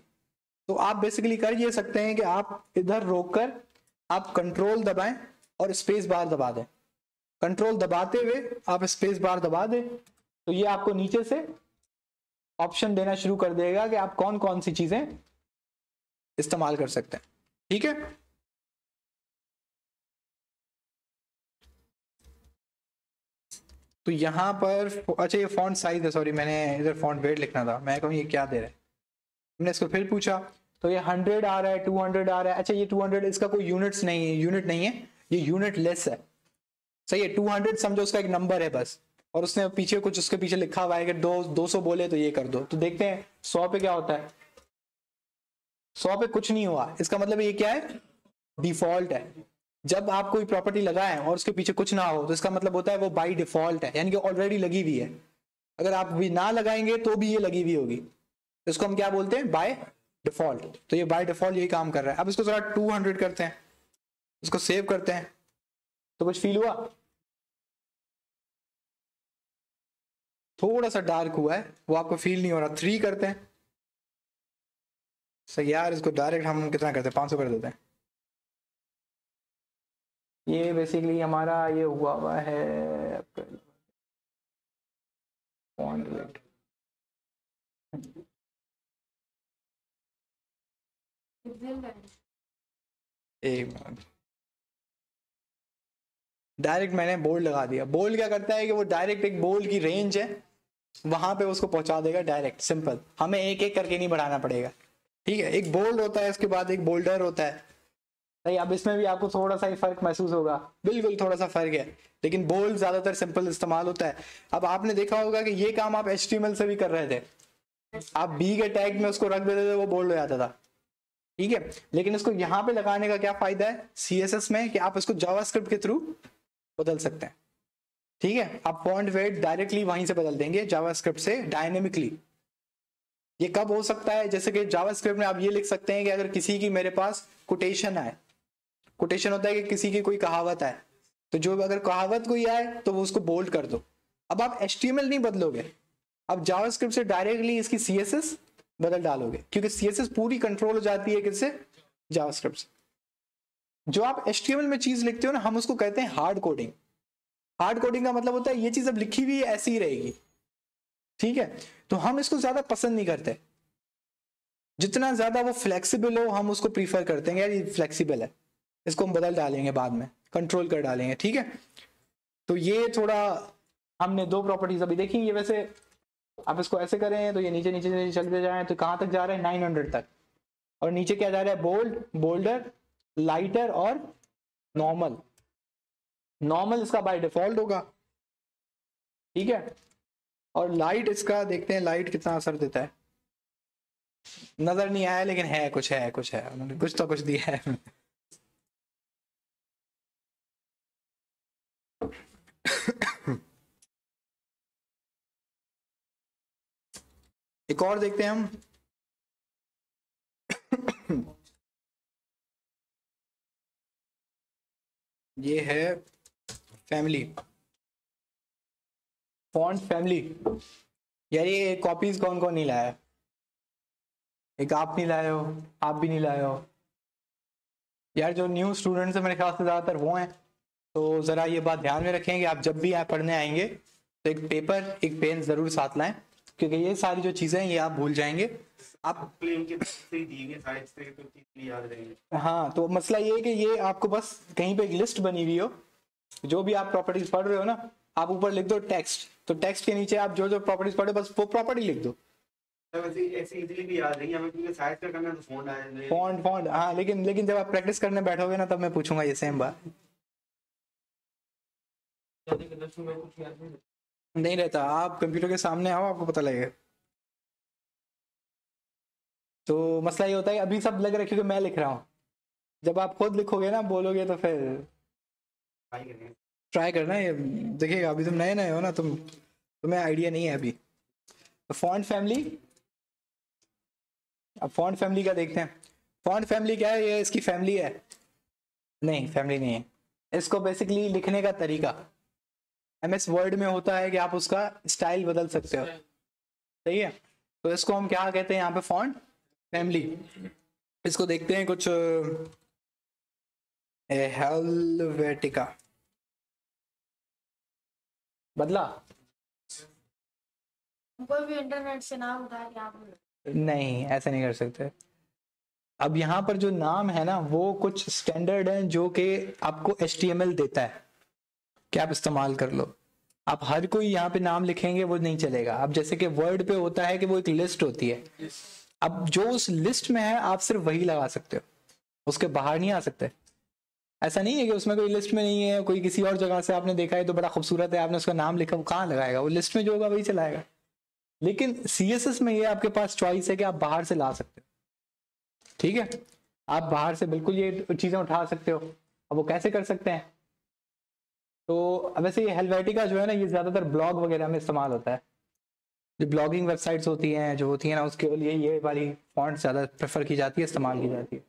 तो आप बेसिकली कर ये सकते हैं कि आप इधर रोककर आप कंट्रोल दबाएं और स्पेस बार दबा दें। कंट्रोल दबाते हुए आप स्पेस बार दबा दें तो ये आपको नीचे से ऑप्शन देना शुरू कर देगा कि आप कौन कौन सी चीजें इस्तेमाल कर सकते हैं। ठीक है, तो यहां पर, अच्छा ये फॉन्ट साइज है, सॉरी मैंने इधर फॉन्ट वेट लिखना था। मैं कहूँ ये क्या दे रहा है, हमने इसको फिर पूछा तो ये 100 आ रहा है, 200 आ रहा है। अच्छा ये 200 इसका कोई यूनिट नहीं है, ये यूनिट लेस है। सही है, 200 समझो उसका एक नंबर है बस, और उसने पीछे कुछ उसके पीछे लिखा हुआ है कि 200 बोले तो ये कर दो। तो देखते हैं 100 पे क्या होता है। 100 पे कुछ नहीं हुआ, इसका मतलब ये क्या है, डिफॉल्ट है। जब आप कोई प्रॉपर्टी लगाएं और उसके पीछे कुछ ना हो तो इसका मतलब होता है वो बाई डिफॉल्ट है, यानी कि ऑलरेडी लगी हुई है। अगर आप भी ना लगाएंगे तो भी ये लगी हुई होगी। इसको हम क्या बोलते हैं, बाय डिफॉल्ट। तो ये बाय डिफॉल्ट यही काम कर रहा है। अब इसको जरा 200 करते हैं, इसको सेव करते हैं तो कुछ फील हुआ, थोड़ा सा डार्क हुआ है, वो आपको फील नहीं हो रहा। 3 करते हैं, सही यार, इसको डायरेक्ट हम कितना करते हैं, 500 कर देते हैं। ये बेसिकली हमारा ये हुआ है फॉन्ट वेट। एक मिनट, डायरेक्ट मैंने बोल्ड लगा दिया। बोल्ड क्या करता है कि वो डायरेक्ट एक बोल्ड की रेंज है वहां पे उसको पहुंचा देगा डायरेक्ट, सिंपल, हमें एक एक करके नहीं बढ़ाना पड़ेगा। ठीक है, एक बोल्ड होता है, उसके बाद एक बोल्डर होता है। नहीं, अब इसमें भी आपको थोड़ा सा ही फर्क महसूस होगा, बिल्कुल थोड़ा सा फर्क है, लेकिन बोल्ड ज्यादातर सिंपल इस्तेमाल होता है। अब आपने देखा होगा कि ये काम आप HTML से भी कर रहे थे, आप बी के टैग में उसको रख देते थे, वो बोल्ड हो जाता था। ठीक है, लेकिन इसको यहाँ पे लगाने का क्या फायदा है CSS में कि आप इसको जावास्क्रिप्ट के थ्रू बदल सकते हैं। ठीक है, आप फॉन्ट वेट डायरेक्टली वहीं से बदल देंगे जावास्क्रिप्ट से डायनेमिकली। ये कब हो सकता है, जैसे कि जावास्क्रिप्ट में आप ये लिख सकते हैं कि अगर किसी की मेरे पास कोटेशन आए, कोटेशन होता है कि किसी की कोई कहावत है, तो जो अगर कहावत कोई आए तो वो उसको बोल्ड कर दो। अब आप HTML नहीं बदलोगे, अब जावास्क्रिप्ट से डायरेक्टली इसकी CSS बदल डालोगे, क्योंकि CSS पूरी कंट्रोल हो जाती है किससे, जावास्क्रिप्ट से। जो आप HTML में चीज लिखते हो ना, हम उसको कहते हैं हार्ड कोडिंग। हार्ड कोडिंग का मतलब होता है ये चीज अब लिखी हुई है ऐसी ही रहेगी। ठीक है, तो हम इसको ज्यादा पसंद नहीं करते, जितना ज्यादा वो फ्लेक्सिबल हो हम उसको प्रीफर करते हैं, यार ये फ्लेक्सिबल है, इसको हम बदल डालेंगे, बाद में कंट्रोल कर डालेंगे। ठीक है, तो ये थोड़ा हमने दो प्रॉपर्टीज अभी देखी। ये वैसे आप इसको ऐसे करें तो ये नीचे नीचे नीचे चलते जाएं तो कहां तक जा रहे हैं, 900 तक, और नीचे क्या जा रहा है, बोल्ड, बोल्डर, लाइटर और नॉर्मल। नॉर्मल इसका बाय डिफॉल्ट होगा। ठीक है, और लाइट इसका देखते हैं लाइट कितना असर देता है। नजर नहीं आया लेकिन है कुछ, है कुछ, है उन्होंने कुछ तो कुछ दिया है। एक और देखते हैं हम। ये है फैमिली, फॉन्ट फैमिली। यार ये कॉपीज कौन कौन नहीं लाया, एक आप नहीं लाए हो, आप भी नहीं लाए हो यार। जो न्यू स्टूडेंट्स हैं मेरे ख्याल से ज्यादातर वो हैं, तो जरा ये बात ध्यान में रखें कि आप जब भी यहाँ पढ़ने आएंगे तो एक पेपर एक पेन जरूर साथ लाएं, क्योंकि ये सारी जो चीजें हैं ये आप भूल जाएंगे। आप प्लेन के से ही दी गई साइड से तो चीज याद रहेगी। हाँ, तो मसला ये है कि ये आपको बस कहीं पे एक लिस्ट बनी हुई हो, जो भी आप प्रॉपर्टीज पढ़ रहे हो ना, आप ऊपर लिख दो टेक्स्ट, तो टेक्स्ट के नीचे आप जो जो प्रॉपर्टीज पढ़े बस वो प्रॉपर्टी लिख दो। वैसे ऐसे इजीली भी याद रहेगी हमें, क्योंकि साइड का करना तो फोन आया फॉन्ट फॉन्ट हाँ, लेकिन जब आप प्रैक्टिस करने बैठोगे ना तब मैं पूछूंगा ये सेम बात। नहीं रहता, आप कंप्यूटर के सामने आओ आपको पता लगेगा। तो मसला ये होता है अभी सब लग रहा है क्योंकि मैं लिख रहा हूँ, जब आप खुद लिखोगे ना बोलोगे तो फिर ट्राई करना है, देखिएगा अभी तुम नए नए हो ना, तुम्हें आइडिया नहीं है अभी। तो फॉन्ट फैमिली, अब फॉन्ट फैमिली का देखते हैं। फॉन्ट फैमिली क्या है, ये इसकी फैमिली है, नहीं फैमिली नहीं है, इसको बेसिकली लिखने का तरीका MS वर्ड में होता है कि आप उसका स्टाइल बदल सकते हो। सही है, तो इसको हम क्या कहते हैं यहाँ पे, फॉन्ट फैमिली। इसको देखते हैं कुछ हेल्वेटिका बदला, कोई भी इंटरनेट से नाम उठा के आप नहीं ऐसे नहीं कर सकते। अब यहाँ पर जो नाम है ना वो कुछ स्टैंडर्ड है जो कि आपको HTML देता है कि आप इस्तेमाल कर लो। आप हर कोई यहाँ पे नाम लिखेंगे वो नहीं चलेगा। अब जैसे कि वर्ड पे होता है कि वो एक लिस्ट होती है, अब जो उस लिस्ट में है आप सिर्फ वही लगा सकते हो, उसके बाहर नहीं आ सकते। ऐसा नहीं है कि उसमें कोई लिस्ट में नहीं है, कोई किसी और जगह से आपने देखा है तो बड़ा खूबसूरत है, आपने उसका नाम लिखा, वो कहाँ लगाएगा, वो लिस्ट में जो होगा वही चलाएगा। लेकिन CSS में ये आपके पास चॉइस है कि आप बाहर से ला सकते हो। ठीक है, आप बाहर से बिल्कुल ये चीजें उठा सकते हो। अब वो कैसे कर सकते हैं, तो वैसे ये हेल्वेटिका जो है ना ये ज्यादातर ब्लॉग वगैरह में इस्तेमाल होता है। जो ब्लॉगिंग वेबसाइट्स होती हैं जो होती हैं ना, उसके लिए ये वाली फॉन्ट ज्यादा प्रेफर की जाती है, इस्तेमाल की जाती है।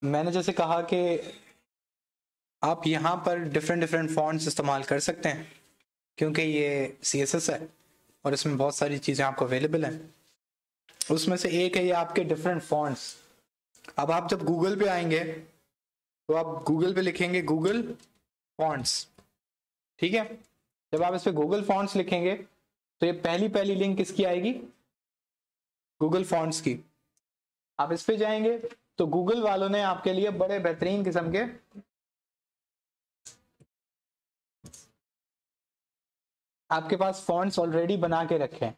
मैंने जैसे कहा कि आप यहाँ पर डिफरेंट डिफरेंट फॉन्ट्स इस्तेमाल कर सकते हैं क्योंकि ये CSS है और इसमें बहुत सारी चीज़ें आपको अवेलेबल हैं। उसमें से एक है ये आपके डिफरेंट फॉन्ट्स। अब आप जब गूगल पे आएंगे तो आप गूगल पे लिखेंगे गूगल फॉन्ट्स, ठीक है। जब आप इस पे गूगल फॉन्ट्स लिखेंगे तो ये पहली लिंक किसकी आएगी, गूगल फॉन्ट्स की। आप इस पे जाएंगे तो गूगल वालों ने आपके लिए बड़े बेहतरीन किस्म के आपके पास फॉन्ट्स ऑलरेडी बना के रखे हैं,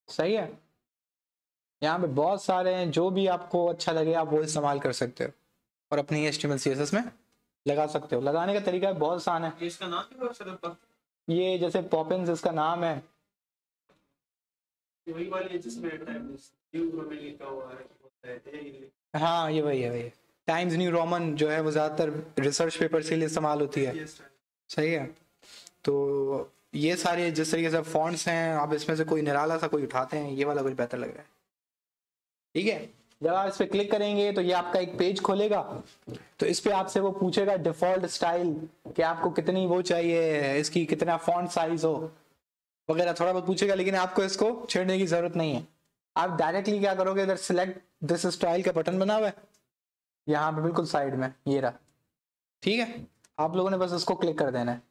सही है। यहाँ पे बहुत सारे हैं, जो भी आपको अच्छा लगे आप वो इस्तेमाल कर सकते हो और अपनी HTML CSS में लगा सकते हो। लगाने का तरीका बहुत आसान है। इसका नाम क्या है सर आपका? ये जैसे पॉपिंस इसका नाम है, वही वाली है जिसमें टाइम्स न्यू रोमन लिखा हुआ है। हाँ ये वही है। टाइम्स न्यू रोमन जो है वो ज़्यादातर रिसर्च पेपर के लिए इस्तेमाल होती है, सही है। तो ये सारे जिस तरीके से फॉन्ट्स हैं, आप इसमें से कोई निराला सा कोई उठाते हैं, ये वाला कुछ बेहतर लग रहा है, ठीक है। जब आप इस पर क्लिक करेंगे तो ये आपका एक पेज खोलेगा। तो इस पे आपसे वो पूछेगा डिफॉल्ट स्टाइल, कि आपको कितनी वो चाहिए, इसकी कितना फॉन्ट साइज हो वगैरह, थोड़ा बहुत पूछेगा, लेकिन आपको इसको छेड़ने की जरूरत नहीं है। आप डायरेक्टली क्या करोगे, इधर सिलेक्ट दिस स्टाइल का बटन बना हुआ है यहाँ पे बिल्कुल साइड में, ये रहा, ठीक है। आप लोगों ने बस इसको क्लिक कर देना है।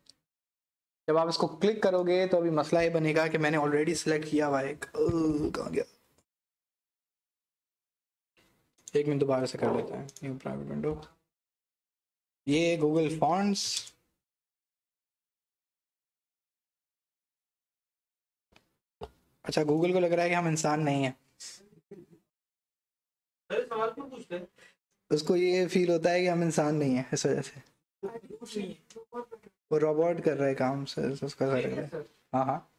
जब आप इसको क्लिक करोगे तो अभी मसला ये बनेगा कि मैंने ऑलरेडी सिलेक्ट किया हुआ है कहाँ गया, एक मिनट दोबारा से कर लेते हैं, न्यू प्राइवेट विंडो, ये गूगल फॉन्ट्स। अच्छा, गूगल को लग रहा है कि हम इंसान नहीं है, अरे सवाल क्यों पूछते हैं? उसको ये फील होता है कि हम इंसान नहीं है, इस वजह से वो रोबोट कर रहा है काम से, उसका लग रहा है। हाँ हाँ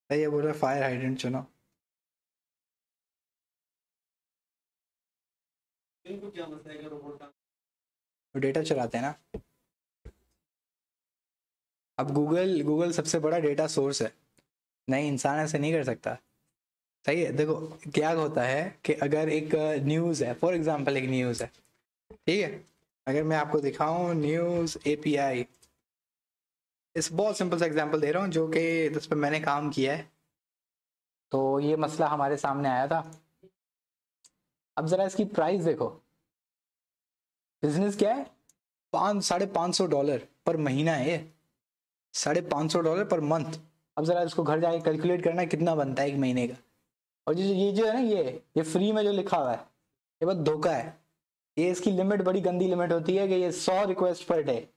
ये बोल रहा है फायर हाइडेंट चुनो। इनको क्या मसला है रोबोट का? वो डेटा चलाते हैं ना। अब गूगल सबसे बड़ा डेटा सोर्स है, नहीं इंसान ऐसे नहीं कर सकता, सही है। देखो क्या होता है कि अगर एक न्यूज़ है, फॉर एग्जांपल एक न्यूज़ है, ठीक है, अगर मैं आपको दिखाऊं न्यूज़ API, इस बहुत सिंपल सा एग्जांपल दे रहा हूँ जो कि जिस पर मैंने काम किया है। तो ये मसला हमारे सामने आया था। अब जरा इसकी प्राइस देखो, बिजनेस क्या है, $500 पर महीना है, $550 पर मंथ। अब जरा इसको घर जाके कैलकुलेट करना कितना बनता है एक महीने का। और ये जो है ना, ये फ्री में जो लिखा हुआ है ये बहुत धोखा है। ये इसकी लिमिट बड़ी गंदी लिमिट होती है कि ये 100 रिक्वेस्ट पर डे,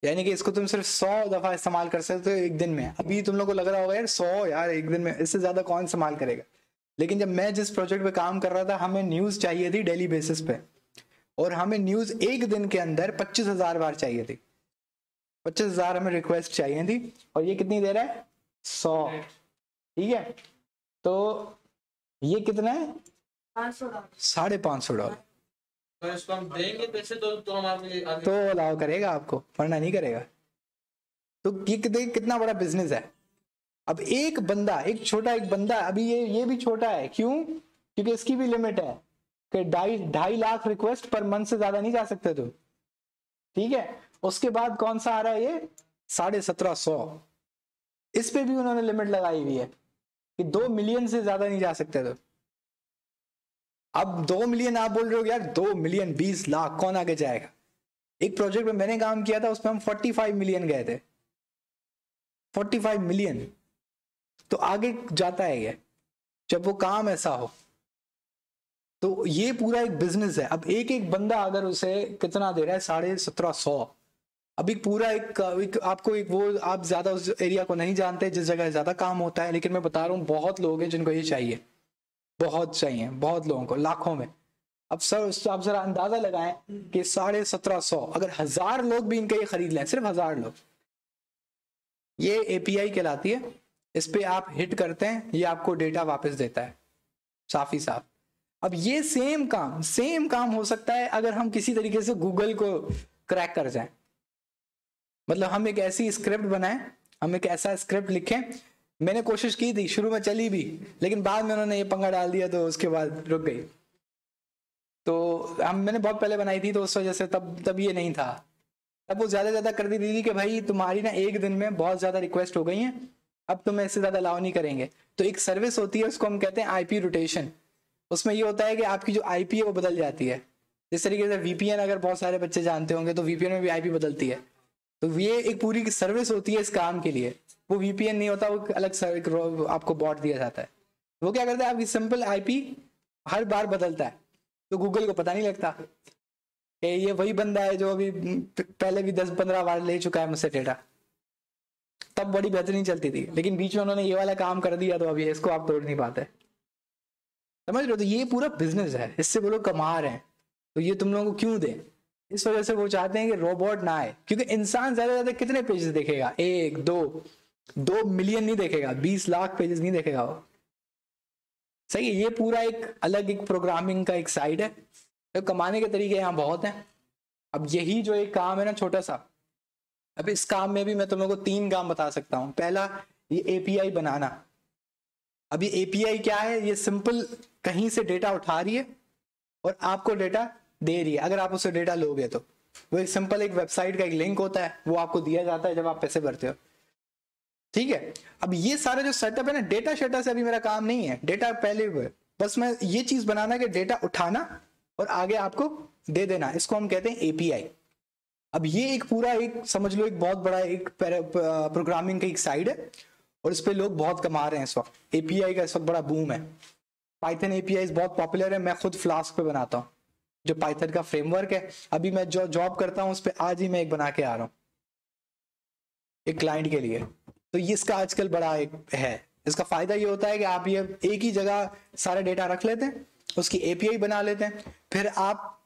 यानी कि इसको तुम सिर्फ 100 दफा इस्तेमाल कर सकते हो एक दिन में। अभी तुम लोग को लग रहा होगा यार 100 यार एक दिन में, इससे ज्यादा कौन इस्तेमाल करेगा। लेकिन जब मैं जिस प्रोजेक्ट पे काम कर रहा था, हमें न्यूज चाहिए थी डेली बेसिस पे, और हमें न्यूज एक दिन के अंदर 25,000 बार चाहिए थी, 25,000 हमें रिक्वेस्ट चाहिए थी। और ये कितनी दे रहा है, 100, ठीक है। तो ये कितना है, $550। तो इसको हम देंगे पैसे तो हम आगे तो अलाउ करेगा आपको, वरना नहीं करेगा। तो ये कितना बड़ा बिजनेस है। अब एक बंदा, एक छोटा एक बंदा, अभी ये भी छोटा है, क्यों, क्योंकि इसकी भी लिमिट है कि 2.5 लाख रिक्वेस्ट पर मंथ से ज्यादा नहीं जा सकते तुम, ठीक है। उसके बाद कौन सा आ रहा है, ये 1750, इस पे भी उन्होंने लिमिट लगाई हुई है कि 2 मिलियन से ज्यादा नहीं जा सकते तुम। अब 2 मिलियन आप बोल रहे हो यार, 2 मिलियन 20 लाख कौन आगे जाएगा। एक प्रोजेक्ट में मैंने काम किया था, उसमें हम 45 मिलियन गए थे, 45 मिलियन। तो आगे जाता है ये जब वो काम ऐसा हो। तो ये पूरा एक बिजनेस है। अब एक बंदा अगर उसे कितना दे रहा है, 1750। अभी पूरा एक आपको एक वो, आप ज्यादा उस एरिया को नहीं जानते जिस जगह ज्यादा काम होता है, लेकिन मैं बता रहा हूँ बहुत लोग हैं जिनको ये चाहिए, बहुत चाहिए, बहुत लोगों को, लाखों में। अब सर आप जरा अंदाजा लगाएं कि 1750, अगर 1000 लोग भी इनका ये खरीद लें, सिर्फ 1000 लोग, ये API कहलाती है। इस पे आप हिट करते हैं, ये आपको डेटा वापस देता है साफ ही साफ। अब ये सेम काम हो सकता है अगर हम किसी तरीके से गूगल को क्रैक कर जाएं। मतलब हम एक ऐसी स्क्रिप्ट बनाएं, हम एक ऐसा स्क्रिप्ट लिखें मैंने कोशिश की थी, शुरू में चली भी, लेकिन बाद में उन्होंने ये पंगा डाल दिया तो उसके बाद रुक गई। तो मैंने बहुत पहले बनाई थी तो उस वजह से तब ये नहीं था। तब वो ज्यादा कर दी थी कि भाई तुम्हारी ना एक दिन में बहुत ज्यादा रिक्वेस्ट हो गई हैं, अब तुम्हें इससे ज्यादा अलाउ नहीं करेंगे। तो एक सर्विस होती है, उसको हम कहते हैं आईपी रोटेशन। उसमें ये होता है कि आपकी जो आईपी है वो बदल जाती है। जिस तरीके से वीपीएन, अगर बहुत सारे बच्चे जानते होंगे तो वीपीएन में भी आईपी बदलती है। तो ये एक पूरी सर्विस होती है इस काम के लिए। वो वीपीएन नहीं होता, वो अलग आपको बॉट दिया जाता है। वो क्या करता है, आपकी सिंपल आईपी हर बार बदलता है, तो गूगल को पता नहीं लगता कि ये वही बंदा है जो अभी पहले भी 10-15 बार ले चुका है मुझसे डेटा। तब बड़ी बेहतरीन चलती थी, लेकिन बीच में उन्होंने ये वाला काम कर दिया तो अभी इसको आप तोड़ नहीं पाते। समझ रहे हो? तो ये पूरा बिजनेस है, इससे वो लोग कमा रहे हैं। तो ये तुम लोगों को क्यों दें? इस वजह से वो चाहते हैं कि रोबोट ना आए, क्योंकि इंसान ज्यादा कितने पेजेस देखेगा? 1-2 मिलियन नहीं देखेगा, 20 लाख पेजेस नहीं देखेगा वो। सही है। ये पूरा एक अलग एक प्रोग्रामिंग का एक साइड है। तो कमाने के तरीके यहाँ बहुत हैं। अब यही जो एक काम है ना छोटा सा, अब इस काम में भी मैं तुम लोगों को 3 काम बता सकता हूँ। पहला, ये एपीआई बनाना। अब ये एपीआई क्या है? ये सिंपल कहीं से डेटा उठा रही है और आपको डेटा दे रही है। अगर आप उससे डेटा लोगे तो वो एक सिंपल एक वेबसाइट का एक लिंक होता है, वो आपको दिया जाता है जब आप पैसे भरते हो। ठीक है। अब ये सारा जो सेटअप है ना, डेटा शेटा से अभी मेरा काम नहीं है, डेटा पहले बस मैं ये चीज बनाना कि डेटा उठाना और आगे आपको दे देना, इसको हम कहते हैं एपीआई। अब ये एक पूरा एक समझ लो एक बहुत बड़ा एक प्रोग्रामिंग का एक साइड है और इस पे लोग बहुत कमा रहे हैं इस वक्त। एपीआई का इस वक्त बड़ा बूम है। पाइथन एपीआई बहुत पॉपुलर है। मैं खुद फ्लास्क पे बनाता हूँ, जो पाइथन का फ्रेमवर्क है। अभी मैं जो जॉब करता हूँ उस पर आज ही मैं एक बना के आ रहा हूँ एक क्लाइंट के लिए। तो ये इसका आजकल बड़ा एक है। इसका फायदा ये होता है कि आप ये एक ही जगह सारा डेटा रख लेते हैं, उसकी एपीआई बना लेते हैं, फिर आप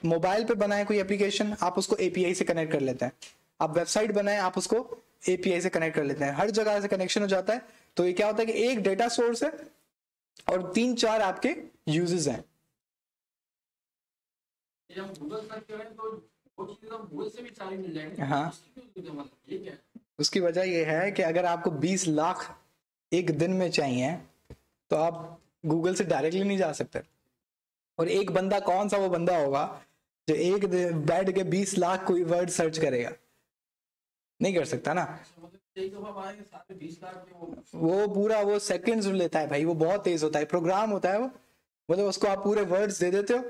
मोबाइल पे बनाए कोई एप्लीकेशन, आप उसको एपीआई से कनेक्ट कर लेते हैं। आप वेबसाइट बनाए, आप उसको एपीआई से कनेक्ट कर लेते हैं। हर जगह से कनेक्शन हो जाता है। तो ये क्या होता है कि एक डेटा सोर्स है और 3-4 आपके यूजेस हैं। जब हम गूगल सर्च करें तो वो चीजें हम गूगल से भी सारी मिल जाएंगी। हाँ। मतलब ये क्या है? उसकी वजह यह है कि अगर आपको 20 लाख एक दिन में चाहिए तो आप गूगल से डायरेक्टली नहीं जा सकते। और एक बंदा, कौन सा वो बंदा होगा जो एक बैठ के 20 लाख कोई वर्ड सर्च करेगा? नहीं कर सकता ना। एक दफा बनाएंगे सारे 20 लाख में वो पूरा वो सेकंड्स लेता है भाई, वो बहुत तेज होता है, प्रोग्राम होता है वो। मतलब उसको आप पूरे वर्ड्स दे देते हो,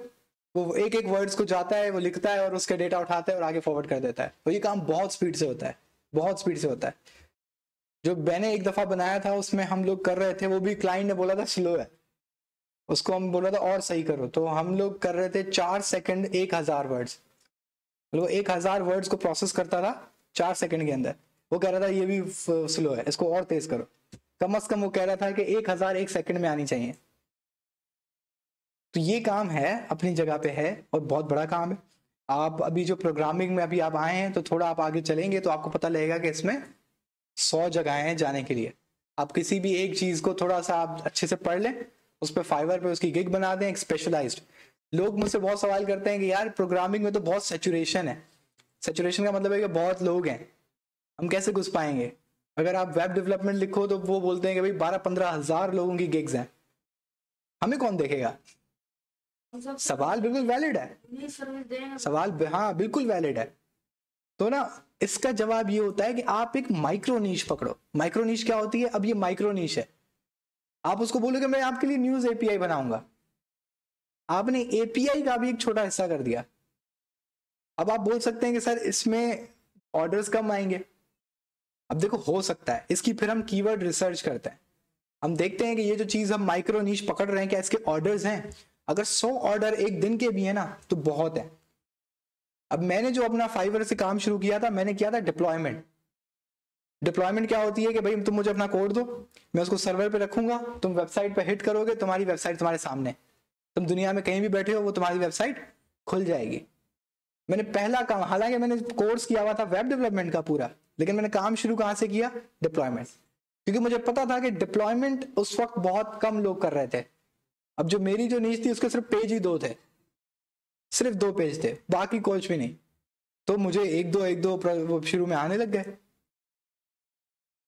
वो एक एक वर्ड्स को जाता है, वो लिखता है और उसका डेटा उठाता है और आगे फॉरवर्ड कर देता है। तो ये काम बहुत स्पीड से होता है, बहुत स्पीड से होता है। जो मैंने एक दफा बनाया था उसमें हम लोग कर रहे थे, वो भी क्लाइंट ने बोला था स्लो है, उसको हम बोला था और सही करो। तो हम लोग कर रहे थे 4 सेकंड 1000 वर्ड्स। वो 1000 वर्ड्स को प्रोसेस करता था 4 सेकंड के अंदर। वो कह रहा था ये भी स्लो है, इसको और तेज करो। कम से कम वो कह रहा था कि 1000 1 सेकंड में आनी चाहिए। तो ये काम है, अपनी जगह पे है और बहुत बड़ा काम है। आप अभी जो प्रोग्रामिंग में अभी आप आए हैं तो थोड़ा आप आगे चलेंगे तो आपको पता लगेगा कि इसमें 100 जगहें हैं जाने के लिए। आप किसी भी एक चीज को थोड़ा सा आप अच्छे से पढ़ लें, उस पर फाइवर पे उसकी गिग बना दें एक स्पेशलाइज्ड। लोग मुझसे बहुत सवाल करते हैं कि यार प्रोग्रामिंग में तो बहुत सैचुरेशन है। सैचुरेशन का मतलब है कि बहुत लोग हैं, हम कैसे घुस पाएंगे? अगर आप वेब डेवलपमेंट लिखो तो वो बोलते हैं कि भाई 12-15 हज़ार लोगों की गिग्स हैं, हमें कौन देखेगा? सवाल बिल्कुल वैलिड है, सवाल हाँ बिल्कुल वैलिड है। तो ना इसका जवाब ये होता है कि आप एक माइक्रो नीश पकड़ो। माइक्रो नीश क्या होती है? अब ये माइक्रो नीश है, आप उसको बोलोगे मैं आपके लिए न्यूज एपीआई बनाऊंगा, आपने एपीआई का भी एक छोटा हिस्सा कर दिया। अब आप बोल सकते हैं कि सर इसमें ऑर्डर्स कम आएंगे। अब देखो हो सकता है, इसकी फिर हम कीवर्ड रिसर्च करते हैं, हम देखते हैं कि ये जो चीज हम माइक्रो नीश पकड़ रहे हैं क्या इसके ऑर्डर्स हैं। अगर 100 ऑर्डर एक दिन के भी है ना तो बहुत है। अब मैंने जो अपना फाइवर से काम शुरू किया था, मैंने किया था डिप्लॉयमेंट। डिप्लॉयमेंट क्या होती है कि भाई तुम मुझे अपना कोड दो, मैं उसको सर्वर पे रखूंगा, तुम वेबसाइट पे हिट करोगे, तुम्हारी वेबसाइट तुम्हारे सामने, तुम दुनिया में कहीं भी बैठे हो वो तुम्हारी वेबसाइट खुल जाएगी। मैंने पहला काम, हालांकि मैंने कोर्स किया हुआ था वेब डेवलपमेंट का पूरा, लेकिन मैंने काम शुरू कहां से किया? डिप्लॉयमेंट। क्योंकि मुझे पता था कि डिप्लॉयमेंट उस वक्त बहुत कम लोग कर रहे थे। अब जो मेरी जो नीच थी उसके सिर्फ पेज ही 2 थे, सिर्फ 2 पेज थे, बाकी कुछ भी नहीं। तो मुझे एक दो शुरू में आने लग गए।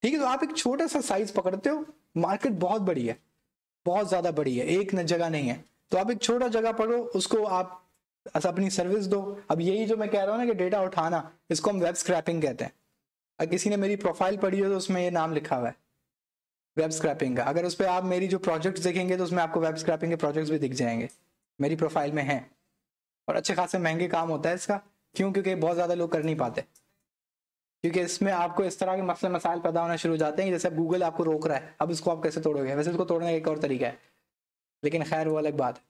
ठीक है, तो आप एक छोटा सा साइज पकड़ते हो, मार्केट बहुत बड़ी है, बहुत ज्यादा बड़ी है, एक जगह नहीं है, तो आप एक छोटा जगह पकड़ो, उसको आप अपनी सर्विस दो। अब यही जो मैं कह रहा हूँ ना कि डेटा उठाना, इसको हम वेब स्क्रैपिंग कहते हैं। अगर किसी ने मेरी प्रोफाइल पढ़ी हो तो उसमें ये नाम लिखा हुआ है वेब स्क्रैपिंग का। अगर उस पर आप मेरी जो प्रोजेक्ट्स देखेंगे तो उसमें आपको वेब स्क्रैपिंग के प्रोजेक्ट्स भी दिख जाएंगे, मेरी प्रोफाइल में हैं, और अच्छे खासे महंगे काम होता है इसका। क्यों? क्योंकि बहुत ज़्यादा लोग कर नहीं पाते, क्योंकि इसमें आपको इस तरह के मसले मसाइल पैदा होना शुरू हो जाते हैं, जैसे गूगल आपको रोक रहा है, अब इसको आप कैसे तोड़ोगे? वैसे इसको तोड़ने का एक और तरीका है, लेकिन खैर वो अलग बात है।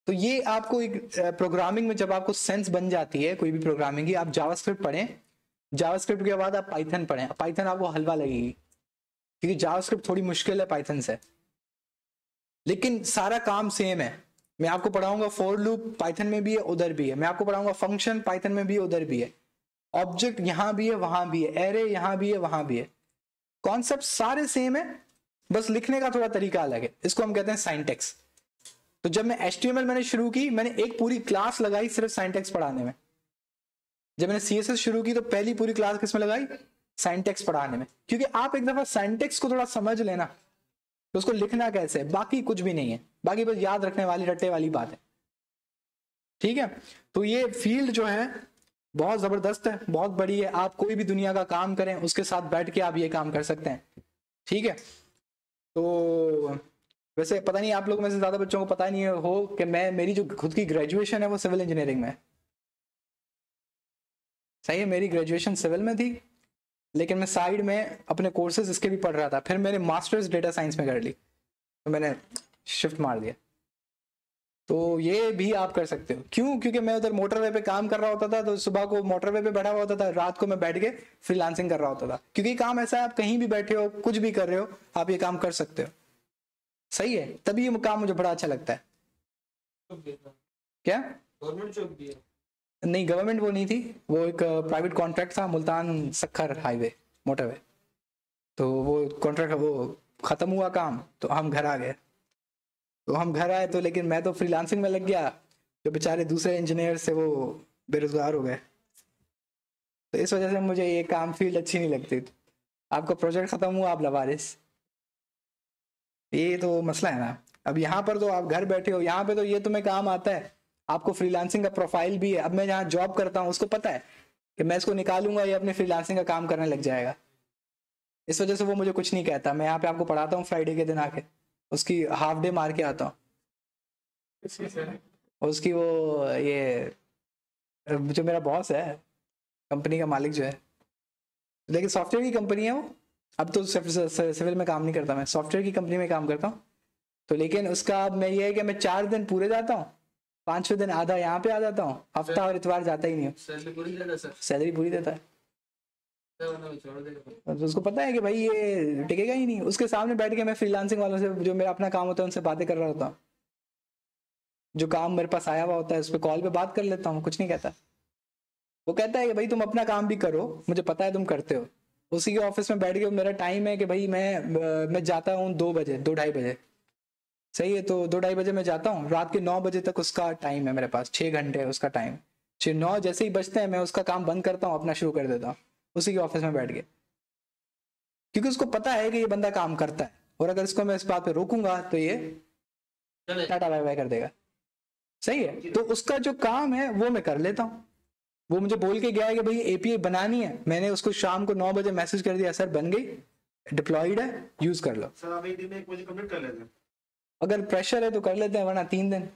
तो ये आपको एक प्रोग्रामिंग में जब आपको सेंस बन जाती है कोई भी प्रोग्रामिंग की, आप जावास्क्रिप्ट पढ़ें, जावास्क्रिप्ट के बाद आप पाइथन पढ़ें। पाइथन आपको हलवा लगेगी, क्योंकि जावास्क्रिप्ट थोड़ी मुश्किल है पाइथन से, लेकिन सारा काम सेम है। मैं आपको पढ़ाऊंगा फॉर लूप, पाइथन में भी है उधर भी है। मैं आपको पढ़ाऊंगा फंक्शन, पाइथन में भी है उधर भी है। ऑब्जेक्ट यहाँ भी है वहां भी है, एरे यहाँ भी है वहां भी है, कॉन्सेप्ट सारे सेम है, बस लिखने का थोड़ा तरीका अलग है। इसको हम कहते हैं साइंटेक्स। तो जब मैं HTML मैंने शुरू की, मैंने एक पूरी क्लास लगाई सिर्फ साइंटेक्स पढ़ाने में। जब मैंने CSS शुरू की तो पहली पूरी क्लास किसमें लगाई? साइंटेक्स पढ़ाने में। क्योंकि आप एक दफा साइंटेक्स को थोड़ा समझ लेना तो उसको लिखना कैसे है, बाकी कुछ भी नहीं है, बाकी बस याद रखने वाली रट्टे वाली बात है। ठीक है, तो ये फील्ड जो है बहुत जबरदस्त है, बहुत बड़ी है। आप कोई भी दुनिया का काम करें उसके साथ बैठ के आप ये काम कर सकते हैं। ठीक है, तो वैसे पता नहीं आप लोग में से ज्यादा बच्चों को पता नहीं हो कि मेरी जो खुद की ग्रेजुएशन है वो सिविल इंजीनियरिंग में है। सही है, मेरी ग्रेजुएशन सिविल में थी, लेकिन मैं साइड में अपने कोर्सेज इसके भी पढ़ रहा था। फिर मैंने मास्टर्स डेटा साइंस में कर ली, तो मैंने शिफ्ट मार दिया। तो ये भी आप कर सकते हो। क्यों? क्योंकि मैं उधर मोटरवे पे काम कर रहा होता था, तो सुबह को मोटरवे पे बैठा हुआ होता था, रात को मैं बैठ के फ्रीलांसिंग कर रहा होता था। क्योंकि काम ऐसा है, आप कहीं भी बैठे हो, कुछ भी कर रहे हो, आप ये काम कर सकते हो। सही है, तभी ये काम मुझे बड़ा अच्छा लगता है। क्या गवर्नमेंट जॉब भी है? नहीं, गवर्नमेंट वो नहीं थी, वो एक प्राइवेट कॉन्ट्रैक्ट था, मुल्तान सक्खर हाईवे मोटरवे। तो वो कॉन्ट्रैक्ट वो खत्म हुआ काम, तो हम घर आ गए। तो हम घर आए तो, लेकिन मैं तो फ्रीलांसिंग में लग गया, जो बेचारे दूसरे इंजीनियर से वो बेरोजगार हो गए। तो इस वजह से मुझे ये काम फील्ड अच्छी नहीं लगती। आपका प्रोजेक्ट खत्म हुआ, आप लवारिस, ये तो मसला है ना। अब यहाँ पर तो आप घर बैठे हो, यहाँ पे तो ये तुम्हें काम आता है, आपको फ्रीलांसिंग का प्रोफाइल भी है। अब मैं जहाँ जॉब करता हूँ उसको पता है कि मैं इसको निकालूंगा, ये अपने फ्रीलांसिंग का काम करने लग जाएगा। इस वजह से वो मुझे कुछ नहीं कहता। मैं यहाँ पे आपको पढ़ाता हूँ, फ्राइडे के दिन आके उसकी हाफ डे मार के आता हूँ। उसकी वो ये जो मेरा बॉस है, कंपनी का मालिक जो है, लेकिन सॉफ्टवेयर की कंपनी है वो। अब तो सिविल में काम नहीं करता, मैं सॉफ्टवेयर की कंपनी में काम करता हूँ। तो लेकिन उसका अब मैं ये है कि मैं 4 दिन पूरे जाता हूँ, 5वें दिन आधा यहाँ पे आ जाता हूँ, हफ्ता और इतवार जाता ही नहीं हूँ। सैलरी पूरी देता सर? सैलरी पूरी देता है, छोड़ देगा। तो उसको पता है कि भाई ये टिकेगा ही नहीं। उसके सामने बैठ के मैं फ्रीलांसिंग वालों से, जो मेरा अपना काम होता है, उनसे बातें कर रहा होता हूँ। जो काम मेरे पास आया हुआ होता है उस पर कॉल पे बात कर लेता हूँ, कुछ नहीं कहता। वो कहता है कि भाई तुम अपना काम भी करो, मुझे पता है तुम करते हो। उसी के ऑफिस में बैठ के मेरा टाइम है कि भाई मैं जाता हूँ 2 बजे, 2-2:30 बजे। सही है, तो 2-2:30 बजे मैं जाता हूँ, रात के 9 बजे तक उसका टाइम है मेरे पास, 6 घंटे है उसका टाइम। 6-9 जैसे ही बजते हैं मैं उसका काम बंद करता हूँ, अपना शुरू कर देता हूँ उसी के ऑफिस में बैठ के। क्योंकि उसको पता है कि ये बंदा काम करता है, और अगर इसको मैं इस बात पे रोकूंगा तो ये टाटा बाय बाय कर देगा। सही है, तो उसका जो काम है वो मैं कर लेता हूँ। वो मुझे बोल के गया है कि भाई API बनानी है, मैंने उसको शाम को 9 बजे मैसेज कर दिया, सर बन गई, डिप्लॉयड है, यूज कर लो। सर आप एक दिन में 1 बजे कंप्लीट कर लेते हैं? अगर प्रेशर है तो कर लेते हैं, वरना 3 दिन।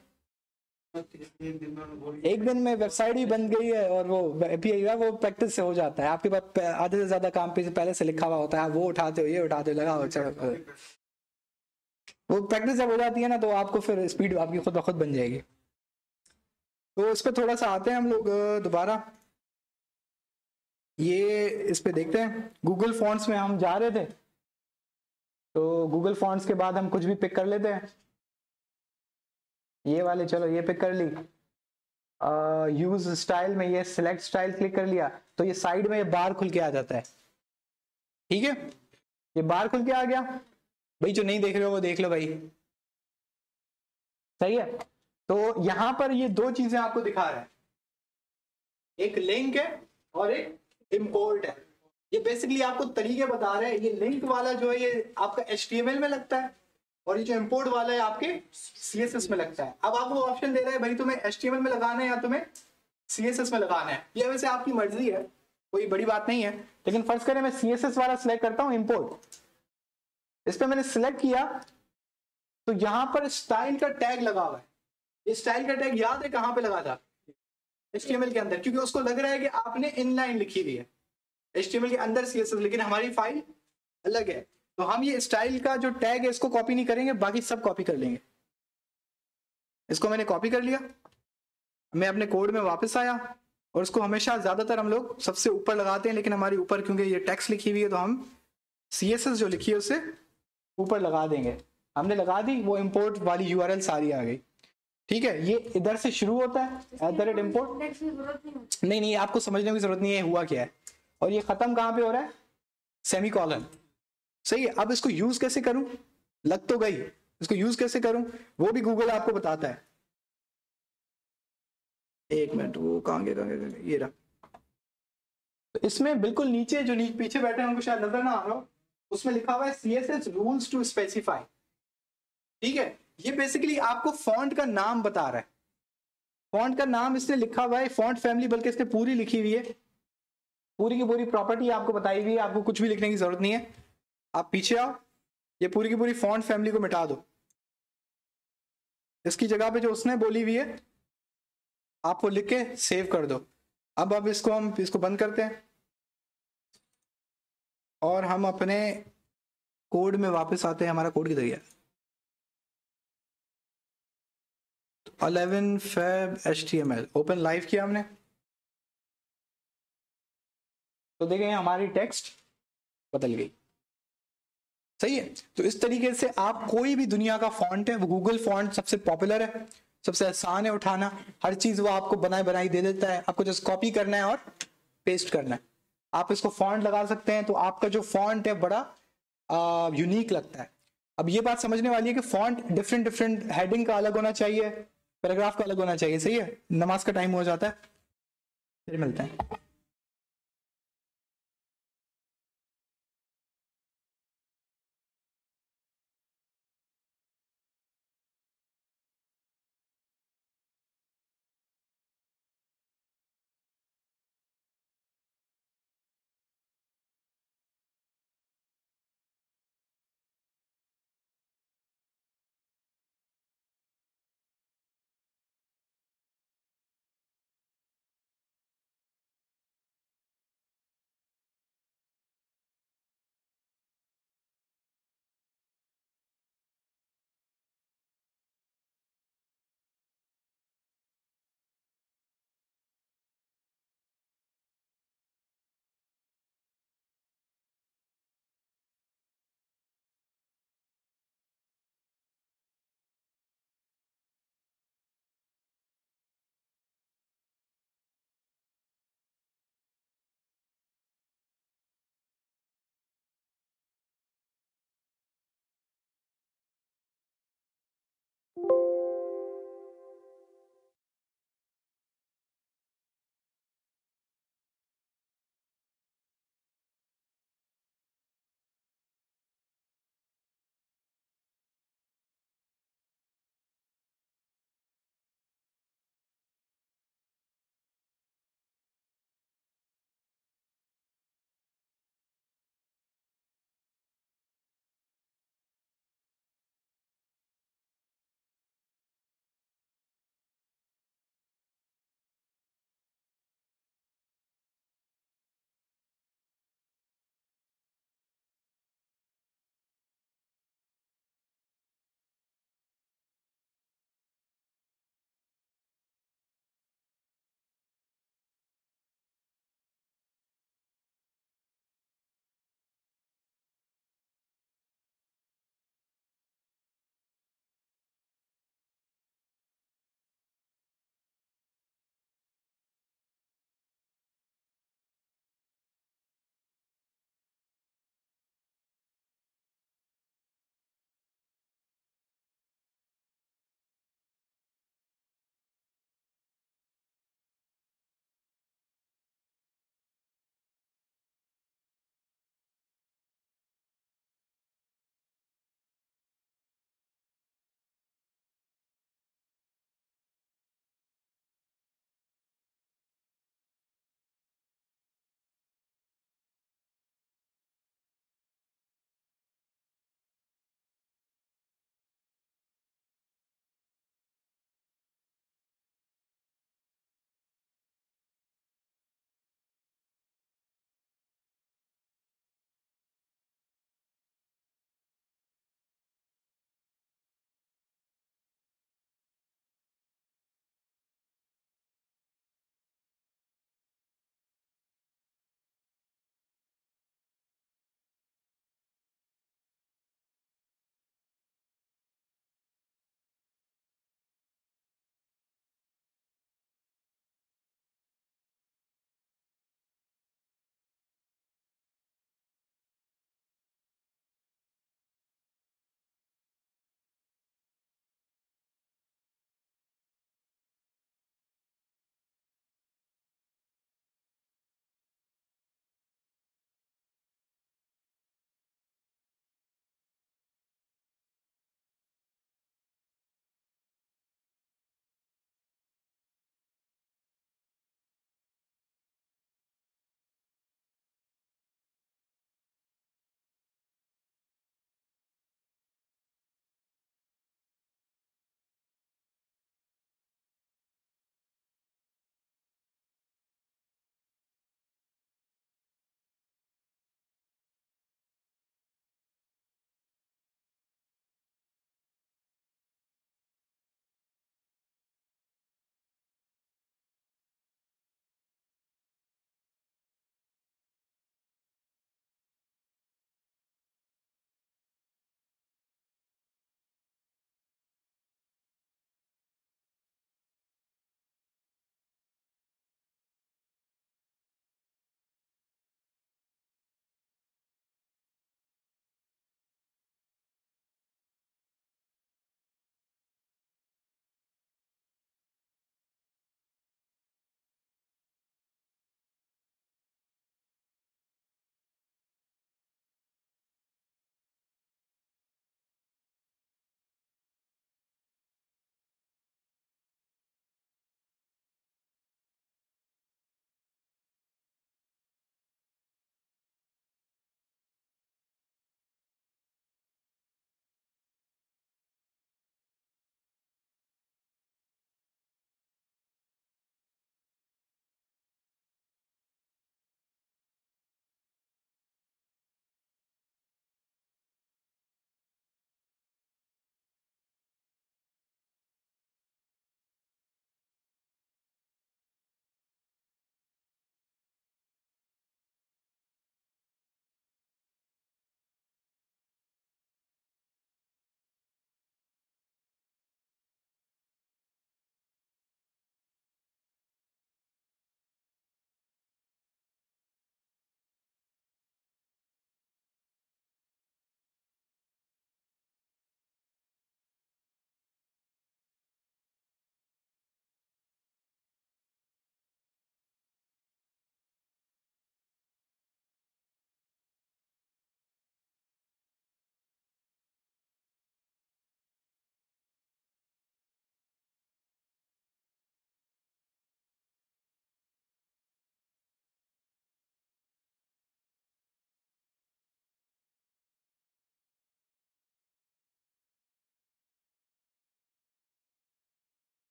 एक दिन में वेबसाइट भी बन गई है, और वो API है वो प्रैक्टिस से हो जाता है। आपके पास आधे से ज्यादा काम पहले से लिखा हुआ होता है, वो उठाते हो, ये उठाते हो, लगाओ, वो प्रैक्टिस जब हो जाती है ना, तो आपको फिर स्पीड आपकी खुद ब खुद बन जाएगी। तो इस पे थोड़ा सा आते हैं हम लोग दोबारा, ये इस पे देखते हैं। गूगल फॉन्ट्स में हम जा रहे थे, तो गूगल फॉन्ट्स के बाद हम कुछ भी पिक कर लेते हैं। ये वाले, चलो ये पिक कर ली। यूज स्टाइल में ये सिलेक्ट स्टाइल क्लिक कर लिया, तो ये साइड में ये बार खुल के आ जाता है। ठीक है, ये बार खुल के आ गया। भाई जो नहीं देख रहे हो वो देख लो भाई। सही है, तो यहां पर ये 2 चीजें आपको दिखा रहा है, एक लिंक है और एक इंपोर्ट है। ये बेसिकली आपको तरीके बता रहे हैं। ये लिंक वाला जो है ये आपका HTML में लगता है और ये जो इंपोर्ट वाला है आपके CSS में लगता है। अब आपको ऑप्शन दे रहा है भाई तुम्हें HTML में लगाना है या तुम्हें CSS में लगाना है। ये वैसे आपकी मर्जी है, कोई बड़ी बात नहीं है, लेकिन फर्ज करें मैं CSS वाला सिलेक्ट करता हूं इंपोर्ट। इस पर मैंने सिलेक्ट किया तो यहां पर स्टाइल का टैग लगा हुआ है। ये स्टाइल का टैग याद है कहां पे लगा था? HTML के अंदर, क्योंकि उसको लग रहा है कि आपने इनलाइन लिखी हुई है HTML के अंदर CSS, लेकिन हमारी फाइल अलग है। तो हम ये स्टाइल का जो टैग है इसको कॉपी नहीं करेंगे, बाकी सब कॉपी कर लेंगे। इसको मैंने कॉपी कर लिया, मैं अपने कोड में वापस आया और इसको हमेशा ज्यादातर हम लोग सबसे ऊपर लगाते हैं, लेकिन हमारे ऊपर क्योंकि ये टेक्स्ट लिखी हुई है तो हम CSS जो लिखी है उससे ऊपर लगा देंगे। हमने लगा दी, वो इंपोर्ट वाली URL सारी आ गई। ठीक है, ये इधर से शुरू होता है @import। नहीं, आपको समझने की जरूरत नहीं है हुआ क्या है, और ये खत्म कहां पे हो रहा है? सेमीकोलन। सही है। अब इसको यूज कैसे करूं? लग तो गई, इसको यूज कैसे करूं वो भी गूगल आपको बताता है। एक मिनट, वो कहां गया? ये रहा। तो इसमें बिल्कुल नीचे जो पीछे बैठे हैं उनको शायद नजर ना आ रहा हो, उसमें लिखा हुआ है CSS रूल्स टू स्पेसिफाई। ठीक है, ये बेसिकली आपको फॉन्ट का नाम बता रहा है। फॉन्ट का नाम इसने लिखा हुआ है, फॉन्ट फैमिली बल्कि इसने पूरी लिखी हुई है, पूरी की पूरी प्रॉपर्टी आपको बताई हुई है, आपको कुछ भी लिखने की जरूरत नहीं है। आप पीछे आओ, ये पूरी की पूरी फॉन्ट फैमिली को मिटा दो। इसकी जगह पे जो उसने बोली हुई है आपको लिख के सेव कर दो। अब हम इसको बंद करते हैं और हम अपने कोड में वापस आते हैं। हमारा कोड किधर गया? 11 Feb HTML ओपन लाइव किया हमने, तो देखें हमारी टेक्स्ट बदल गई। सही है। तो इस तरीके से आप कोई भी दुनिया का फॉन्ट है, वो गूगल फॉन्ट सबसे पॉपुलर है, सबसे आसान है उठाना, हर चीज वो आपको बनाई दे देता है। आपको जस्ट कॉपी करना है और पेस्ट करना है। आप इसको फॉन्ट लगा सकते हैं, तो आपका जो फॉन्ट है बड़ा यूनिक लगता है। अब ये बात समझने वाली है कि फॉन्ट डिफरेंट हेडिंग का अलग होना चाहिए, पैराग्राफ का अलग होना चाहिए। सही है। नमाज का टाइम हो जाता है, फिर मिलते हैं।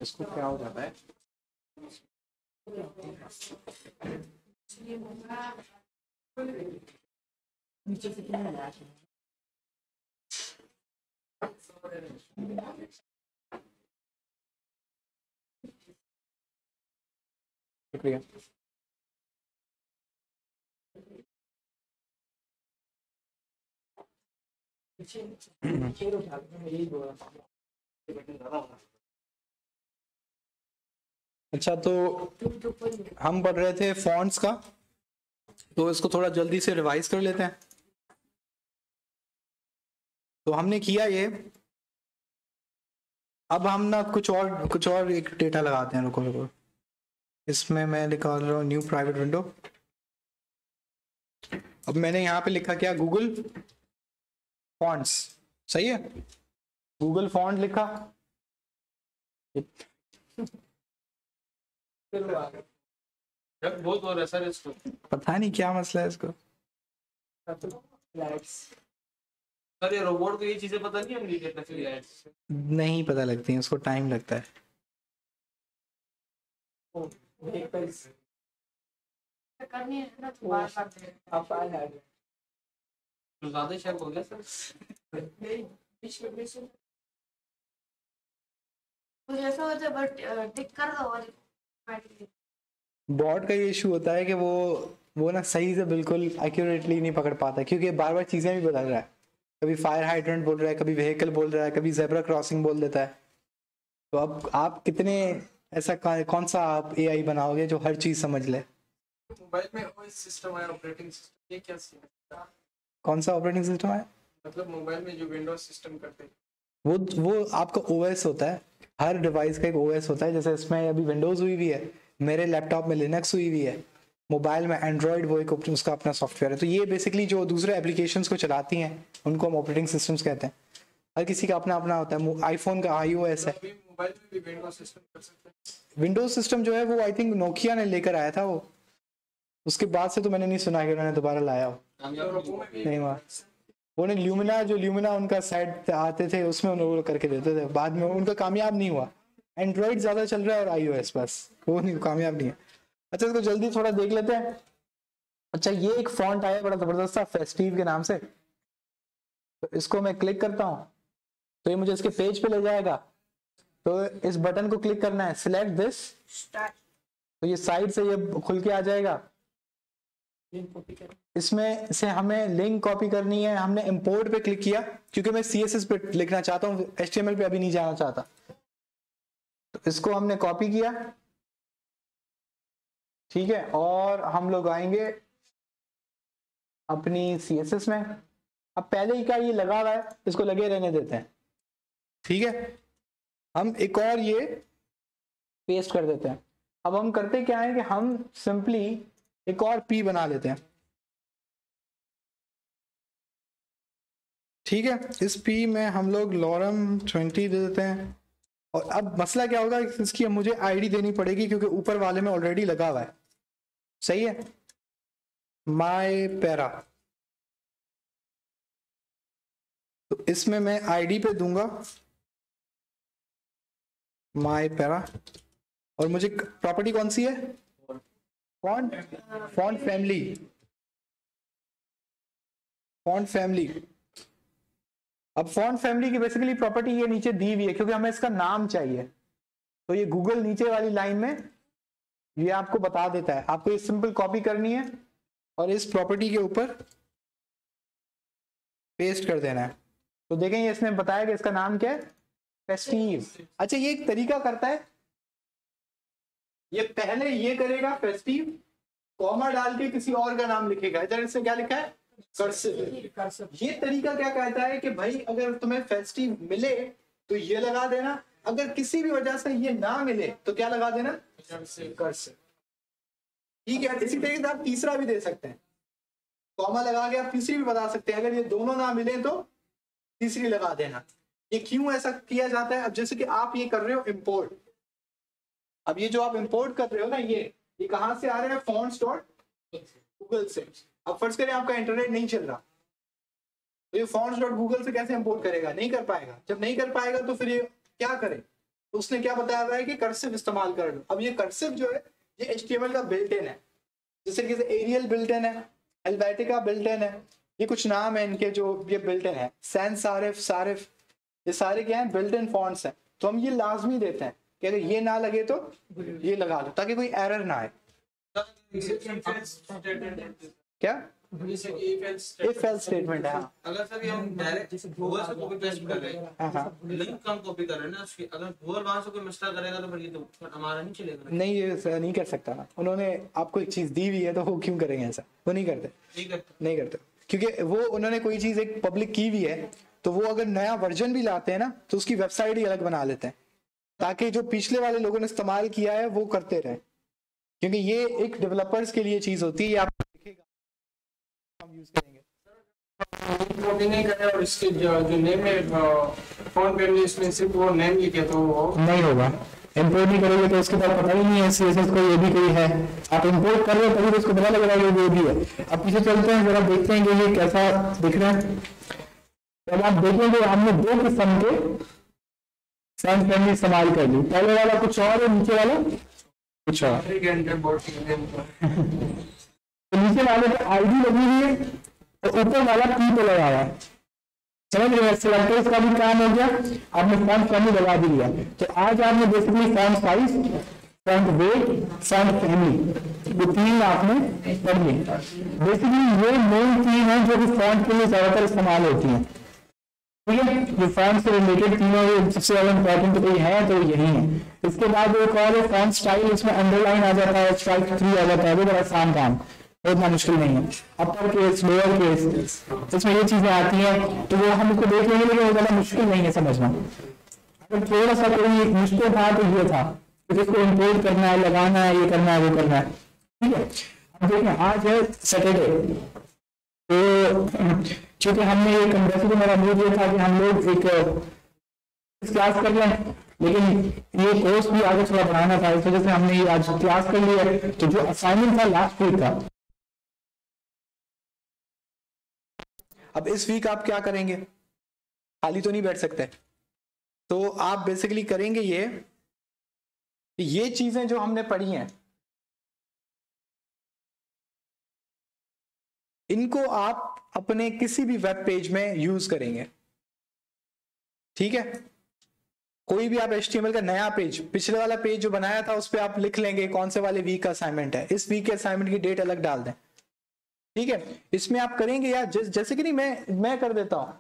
इसको क्या हो जाता है? शुक्रिया। अच्छा, तो हम पढ़ रहे थे फॉन्ट्स का, तो इसको थोड़ा जल्दी से रिवाइज कर लेते हैं। तो हमने किया ये, अब हम ना कुछ और एक डेटा लगाते हैं। रुको, इसमें मैं निकाल रहा हूँ न्यू प्राइवेट विंडो। अब मैंने यहाँ पे लिखा क्या? Google fonts. सही है, गूगल फॉन्ट लिखा। बहुत और है सर इसको। पता नहीं क्या मसला है इसको। सर ये रोबोट को ये चीजें पता नहीं होंगी कि नकली है। नहीं पता लगती है, उसको टाइम लगता है। करनी है ना तो बार बार दे। तो ज्यादा शेयर हो गया सर। कुछ ऐसा होता है बट टिक कर दो और बॉट का ये इशू होता है कि वो ना सही से बिल्कुल एक्यूरेटली नहीं पकड़ पाता, क्योंकि बार बार चीजें भी बदल रहा है। कभी फायर हाइड्रेंट बोल रहा है, कभी व्हीकल बोल रहा है, कभी जेब्रा क्रॉसिंग बोल देता है। तो अब आप कितने ऐसा कौन सा आप एआई बनाओगे जो हर चीज समझ ले? मोबाइल में ओएस सिस्टम है, ऑपरेटिंग सिस्टम, ये क्या सीन है? कौन सा ऑपरेटिंग सिस्टम है? मतलब मोबाइल में जो विंडोज सिस्टम करते हैं वो आपका ओएस होता है। हर डिवाइस का एक ओएस होता है। जैसे इसमें अभी विंडोज हुई हुई है, मेरे लैपटॉप में लिनक्स हुई हुई है, मोबाइल में एंड्रॉयड, वो एक उसका अपना सॉफ्टवेयर है। तो ये बेसिकली जो दूसरे एप्लीकेशंस को चलाती हैं उनको हम ऑपरेटिंग सिस्टम्स कहते हैं। हर किसी का अपना अपना होता है। आईफोन का iOS है। अभी मोबाइल में भी विंडोज सिस्टम कर सकते हैं। विंडोज सिस्टम जो है वो आई थिंक नोकिया ने लेकर आया था। वो उसके बाद से तो मैंने नहीं सुना कि उन्होंने दोबारा लाया हो। नहीं हुआ। उन्हें ल्यूमिना उनका साइड आते थे, उसमें उन लोग करके देते थे। बाद में उनका कामयाब नहीं हुआ। एंड्रॉइड ज्यादा चल रहा है और iOS बस वो नहीं, कामयाब नहीं है। अच्छा, इसको जल्दी थोड़ा देख लेते हैं। अच्छा, ये एक फॉन्ट आया बड़ा जबरदस्त सा, फेस्टिव के नाम से। तो इसको मैं क्लिक करता हूँ तो ये मुझे इसके पेज पे ले जाएगा। तो इस बटन को क्लिक करना है, सिलेक्ट दिस, तो ये साइड से ये खुल के आ जाएगा। इसमें से हमें लिंक कॉपी करनी है। हमने इंपोर्ट पे क्लिक किया क्योंकि मैं CSS पे लिखना चाहता हूँ, HTML पे अभी नहीं जाना चाहता। तो इसको हमने कॉपी किया, ठीक है, और हम लोग आएंगे अपनी CSS में। अब पहले ही का ये लगा हुआ है, इसको लगे रहने देते हैं, ठीक है। हम एक और ये पेस्ट कर देते हैं। अब हम करते क्या है कि हम सिंपली एक और P बना लेते हैं, ठीक है। इस P में हम लोग lorem 20 दे देते हैं। और अब मसला क्या होगा, इसकी मुझे आईडी देनी पड़ेगी क्योंकि ऊपर वाले में ऑलरेडी लगा हुआ है। सही है, माई पैरा। तो इसमें मैं आईडी पे दूंगा माई पैरा। और मुझे प्रॉपर्टी कौन सी है? Font family. Font family. अब फॉन्ट फैमिली की बेसिकली प्रॉपर्टी ये नीचे दी हुई है क्योंकि हमें इसका नाम चाहिए। तो ये गूगल नीचे वाली लाइन में ये आपको बता देता है। आपको ये सिंपल कॉपी करनी है और इस प्रॉपर्टी के ऊपर पेस्ट कर देना है। तो देखेंगे इसने बताया कि इसका नाम क्या है, फेस्टिव। अच्छा, ये एक तरीका करता है, ये पहले ये करेगा फेस्टिव, कॉमा डाल के किसी और का नाम लिखेगा। इधर इसने क्या लिखा है, कर्सिव। ये तरीका क्या कहता है कि भाई अगर तुम्हें फेस्टिव मिले तो ये लगा देना, अगर किसी भी वजह से ये ना मिले तो क्या लगा देना, कर्सिव। ठीक है। इसी तरीके से आप तीसरा भी दे सकते हैं, कॉमा लगा के आप तीसरी भी बता सकते हैं। अगर ये दोनों ना मिले तो तीसरी लगा देना। ये क्यों ऐसा किया जाता है? अब जैसे कि आप ये कर रहे हो इंपोर्ट, अब ये जो आप इंपोर्ट कर रहे हो ना, ये कहां से आ रहे हैं, fonts.google से। अब फर्ज करें आपका इंटरनेट नहीं चल रहा, तो ये fonts.google से कैसे इंपोर्ट करेगा? नहीं कर पाएगा। जब नहीं कर पाएगा तो फिर ये क्या करे? तो उसने क्या बताया हुआ है कि कर्सिव इस्तेमाल कर लो। अब ये कर्सिव जो है ये HTML का बिल्ट इन है, जिस तरीके से एरियल बिल्ट इन है, हेल्वेटिका बिल्ट इन है, ये कुछ नाम है इनके जो ये बिल्ट इन है, सैंस सारिफ सारिफ, ये सारे क्या है? बिल्ट इन फॉन्ट्स हैं। तो हम ये लाजमी देते हैं कि अगर ये ना लगे तो ये लगा लो ताकि कोई एरर ना आए। क्या इफ एल्स स्टेटमेंट है? हाँ अगर सर ये हम डायरेक्ट गूगल से कॉपी पेस्ट कर रहे हैं, हाँ लिंक हम कॉपी कर रहे हैं ना उसकी, अगर गूगल वहां से कोई मसला करेगा तो फिर ये तो हमारा नहीं चलेगा। नहीं, ये नहीं कर सकता ना। उन्होंने आपको एक चीज दी हुई है तो वो क्यों करेंगे ऐसा? वो नहीं करते, नहीं करते, क्योंकि वो उन्होंने कोई चीज एक पब्लिक की हुई है तो वो अगर नया वर्जन भी लाते हैं ना तो उसकी वेबसाइट ही अलग बना लेते हैं ताकि जो पिछले वाले लोगों ने इस्तेमाल किया है वो करते रहे, क्योंकि ये एक डेवलपर्स के लिए चीज होती है। ये आप देखेगा हम यूज करेंगे। कॉपी नहीं करे और इसके जो नेम है फोन पे में इसमें सिर्फ वो नेम लिखे तो वो नहीं होगा। इंपोर्ट नहीं करोगे तो उसके बाद पता ही नहीं है CSS को ये भी कोई है। आप इंपोर्ट कर रहे हो तभी तो उसको पता लग रहा है ये भी है। अब पीछे चलते हैं, जरा देखते हैं कि ये कैसा दिख रहा है। अब आप देखेंगे हमने दो किस्म के फॉन्ट फैमिली इस्तेमाल कर ली। पहले वाला कुछ और है, नीचे वाला कुछ और। तो नीचे वाले पे ID लगी हुई है और ऊपर वाला P पे लगा हुआ है। समझ रहे हैं? सिलेक्टर्स का भी काम हो गया, आपने फॉन्ट फैमिली लगा भी लिया। तो आज आपने basically font size, font weight, font family, ये तीन आपने पढ़ ली। बेसिकली ये मेन तीन है जो कि फॉन्ट के लिए ज्यादातर इस्तेमाल होती है। ठीक है, जो फॉन्ट से रिलेटेड तीनों ये सबसे ज्यादा इंपॉर्टेंट कोई है तो यही है। इसके बाद एक और है फॉन्ट स्टाइल, इसमें अंडरलाइन आ जाता है, स्ट्राइक 3 आ जाता है। वो बड़ा आसान काम, इतना मुश्किल नहीं है। अपर केस, लोअर केस, इसमें ये चीजें आती हैं तो वो हम इसको देख लेंगे, लेकिन वो ज्यादा मुश्किल नहीं है समझना। अगर थोड़ा सा कोई मुश्किल था तो ये था कि जिसको इम्पोर्ट करना है, लगाना है, ये करना है, वो करना है। ठीक है, अब देखिए आज है सैटरडे, तो चूंकि हमने एक वैसे तो मेरा मूड ये था कि हम लोग एक क्लास कर लें, लेकिन ये कोर्स भी आगे थोड़ा बढ़ाना था, इस वजह से हमने ये आज क्लास कर लिया। तो जो असाइनमेंट था लास्ट वीक का, अब इस वीक आप क्या करेंगे? खाली तो नहीं बैठ सकते, तो आप बेसिकली करेंगे ये चीजें जो हमने पढ़ी हैं इनको आप अपने किसी भी वेब पेज में यूज करेंगे। ठीक है, कोई भी आप HTML का नया पेज, पिछले वाला पेज जो बनाया था उस पर आप लिख लेंगे कौन से वाले वीक का असाइनमेंट है, इस वीक के असाइनमेंट की डेट अलग डाल दें। ठीक है, इसमें आप करेंगे यार जैसे कि नहीं मैं कर देता हूं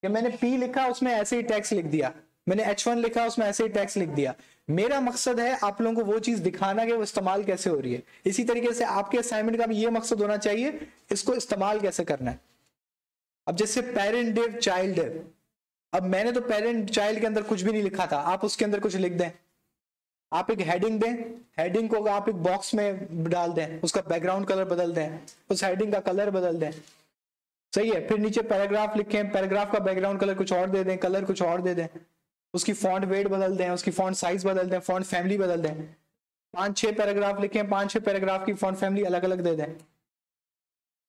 कि मैंने P लिखा उसमें ऐसे ही टैक्स लिख दिया, मैंने H1 लिखा उसमें ऐसे ही टैक्स लिख दिया। मेरा मकसद है आप लोगों को वो चीज दिखाना कि वो इस्तेमाल कैसे हो रही है। इसी तरीके से आपके असाइनमेंट का भी ये मकसद होना चाहिए, इसको इस्तेमाल कैसे करना है। अब जैसे पेरेंट डिव, चाइल्ड डिव, अब मैंने तो पेरेंट चाइल्ड के अंदर कुछ भी नहीं लिखा था, आप उसके अंदर कुछ लिख दें। आप एक हेडिंग दें, हेडिंग को आप एक बॉक्स में डाल दें, उसका बैकग्राउंड कलर बदल दें, उस हेडिंग का कलर बदल दें। सही है, फिर नीचे पैराग्राफ लिखें, पैराग्राफ का बैकग्राउंड कलर कुछ और दे दें, कलर कुछ और दे दें, उसकी फॉन्ट वेट बदल दें, उसकी फॉन्ट साइज बदल दें, फॉन्ट फैमिली बदल दें। 5-6 पैराग्राफ लिखें, 5-6 पैराग्राफ की फॉन्ट फैमिली अलग अलग दे दें।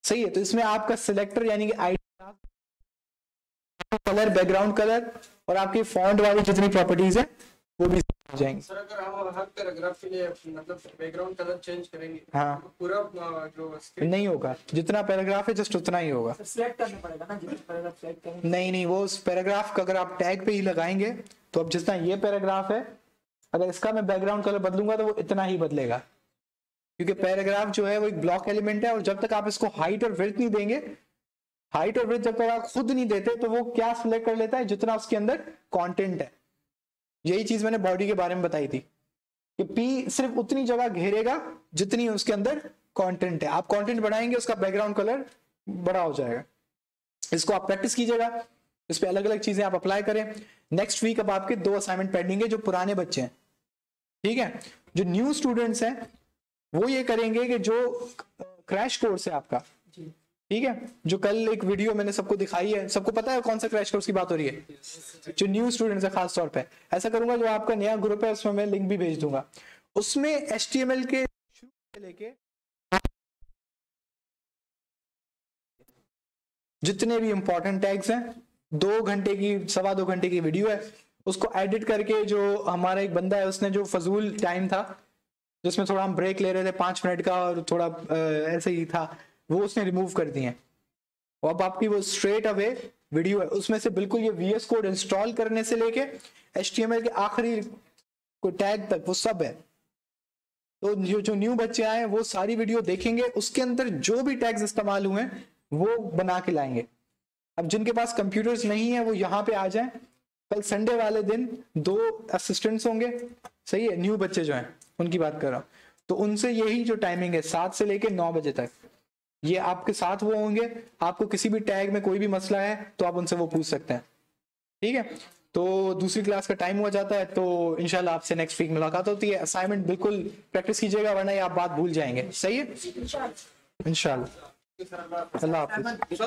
सही है, तो इसमें आपका सिलेक्टर यानी कि आईडी, कलर, बैकग्राउंड कलर और आपकी फॉन्ट वाली जितनी प्रॉपर्टीज है वो भी हो जाएंगी। सर अगर हम हर पैराग्राफ के लिए मतलब बैकग्राउंड कलर चेंज करेंगे हाँ, तो पूरा जो नहीं होगा, जितना पैराग्राफ है जस्ट उतना ही होगा। सिलेक्ट करना पड़ेगा ना, जितना पैराग्राफ सिलेक्ट करेंगे। नहीं, वो उस पैराग्राफ का अगर आप टैग पे ही लगाएंगे तो अब जितना ये पैराग्राफ है, अगर इसका मैं बैकग्राउंड कलर बदलूंगा तो वो इतना ही बदलेगा, क्योंकि पैराग्राफ जो है वो एक ब्लॉक एलिमेंट है और जब तक आप इसको हाइट और विड्थ नहीं देंगे, हाइट और विड्थ जब तक आप खुद नहीं देते तो वो क्या सिलेक्ट कर लेता है, जितना उसके अंदर कंटेंट है। यही चीज मैंने बॉडी के बारे में बताई थी कि P सिर्फ उतनी जगह घेरेगा जितनी उसके अंदर कंटेंट है। आप कंटेंट बढ़ाएंगे उसका बैकग्राउंड कलर बड़ा हो जाएगा। इसको आप प्रैक्टिस कीजिएगा, इस पे अलग अलग चीजें आप अप्लाई करें। नेक्स्ट वीक अब आपके 2 असाइनमेंट पेंडिंग है जो पुराने बच्चे हैं। ठीक है, जो न्यू स्टूडेंट्स हैं वो ये करेंगे कि जो क्रैश कोर्स है आपका, ठीक है, जो कल एक वीडियो मैंने सबको दिखाई है, सबको पता है कौन सा क्रैश कोर्स की बात हो रही है, जो न्यू स्टूडेंट्स है खास तौर पे। ऐसा करूंगा जो आपका नया ग्रुप है उसमें मैं लिंक भी भेज दूंगा, उसमें HTML के शुरू से लेके जितने भी इंपॉर्टेंट टैग्स हैं, 2 घंटे की 2.25 घंटे की वीडियो है, उसको एडिट करके जो हमारा एक बंदा है उसने जो फजूल टाइम था जिसमें थोड़ा हम ब्रेक ले रहे थे 5 मिनट का और थोड़ा ऐसे ही था, वो उसने रिमूव कर दिए। और अब आपकी वो स्ट्रेट अवे वीडियो है, उसमें से बिल्कुल ये VS कोड इंस्टॉल करने से लेके HTML के आखिरी को टैग तक वो सब है। तो जो न्यू बच्चे आए वो सारी वीडियो देखेंगे, उसके अंदर जो भी टैग्स इस्तेमाल हुए हैं वो बना के लाएंगे। अब जिनके पास कंप्यूटर्स नहीं है वो यहाँ पे आ जाएं। कल संडे वाले दिन 2 असिस्टेंट्स होंगे, सही है, न्यू बच्चे जो हैं उनकी बात कर रहा हूँ, तो उनसे यही जो टाइमिंग है 7 से लेके 9 बजे तक, ये आपके साथ वो होंगे। आपको किसी भी टैग में कोई भी मसला है तो आप उनसे वो पूछ सकते हैं, ठीक है। तो दूसरी क्लास का टाइम हुआ जाता है, तो इंशाल्लाह आपसे नेक्स्ट वीक मुलाकात होती है। असाइनमेंट बिल्कुल प्रैक्टिस कीजिएगा वरना ये आप बात भूल जाएंगे, सही है, इंशाल्लाह। अल्लाह हाफिज।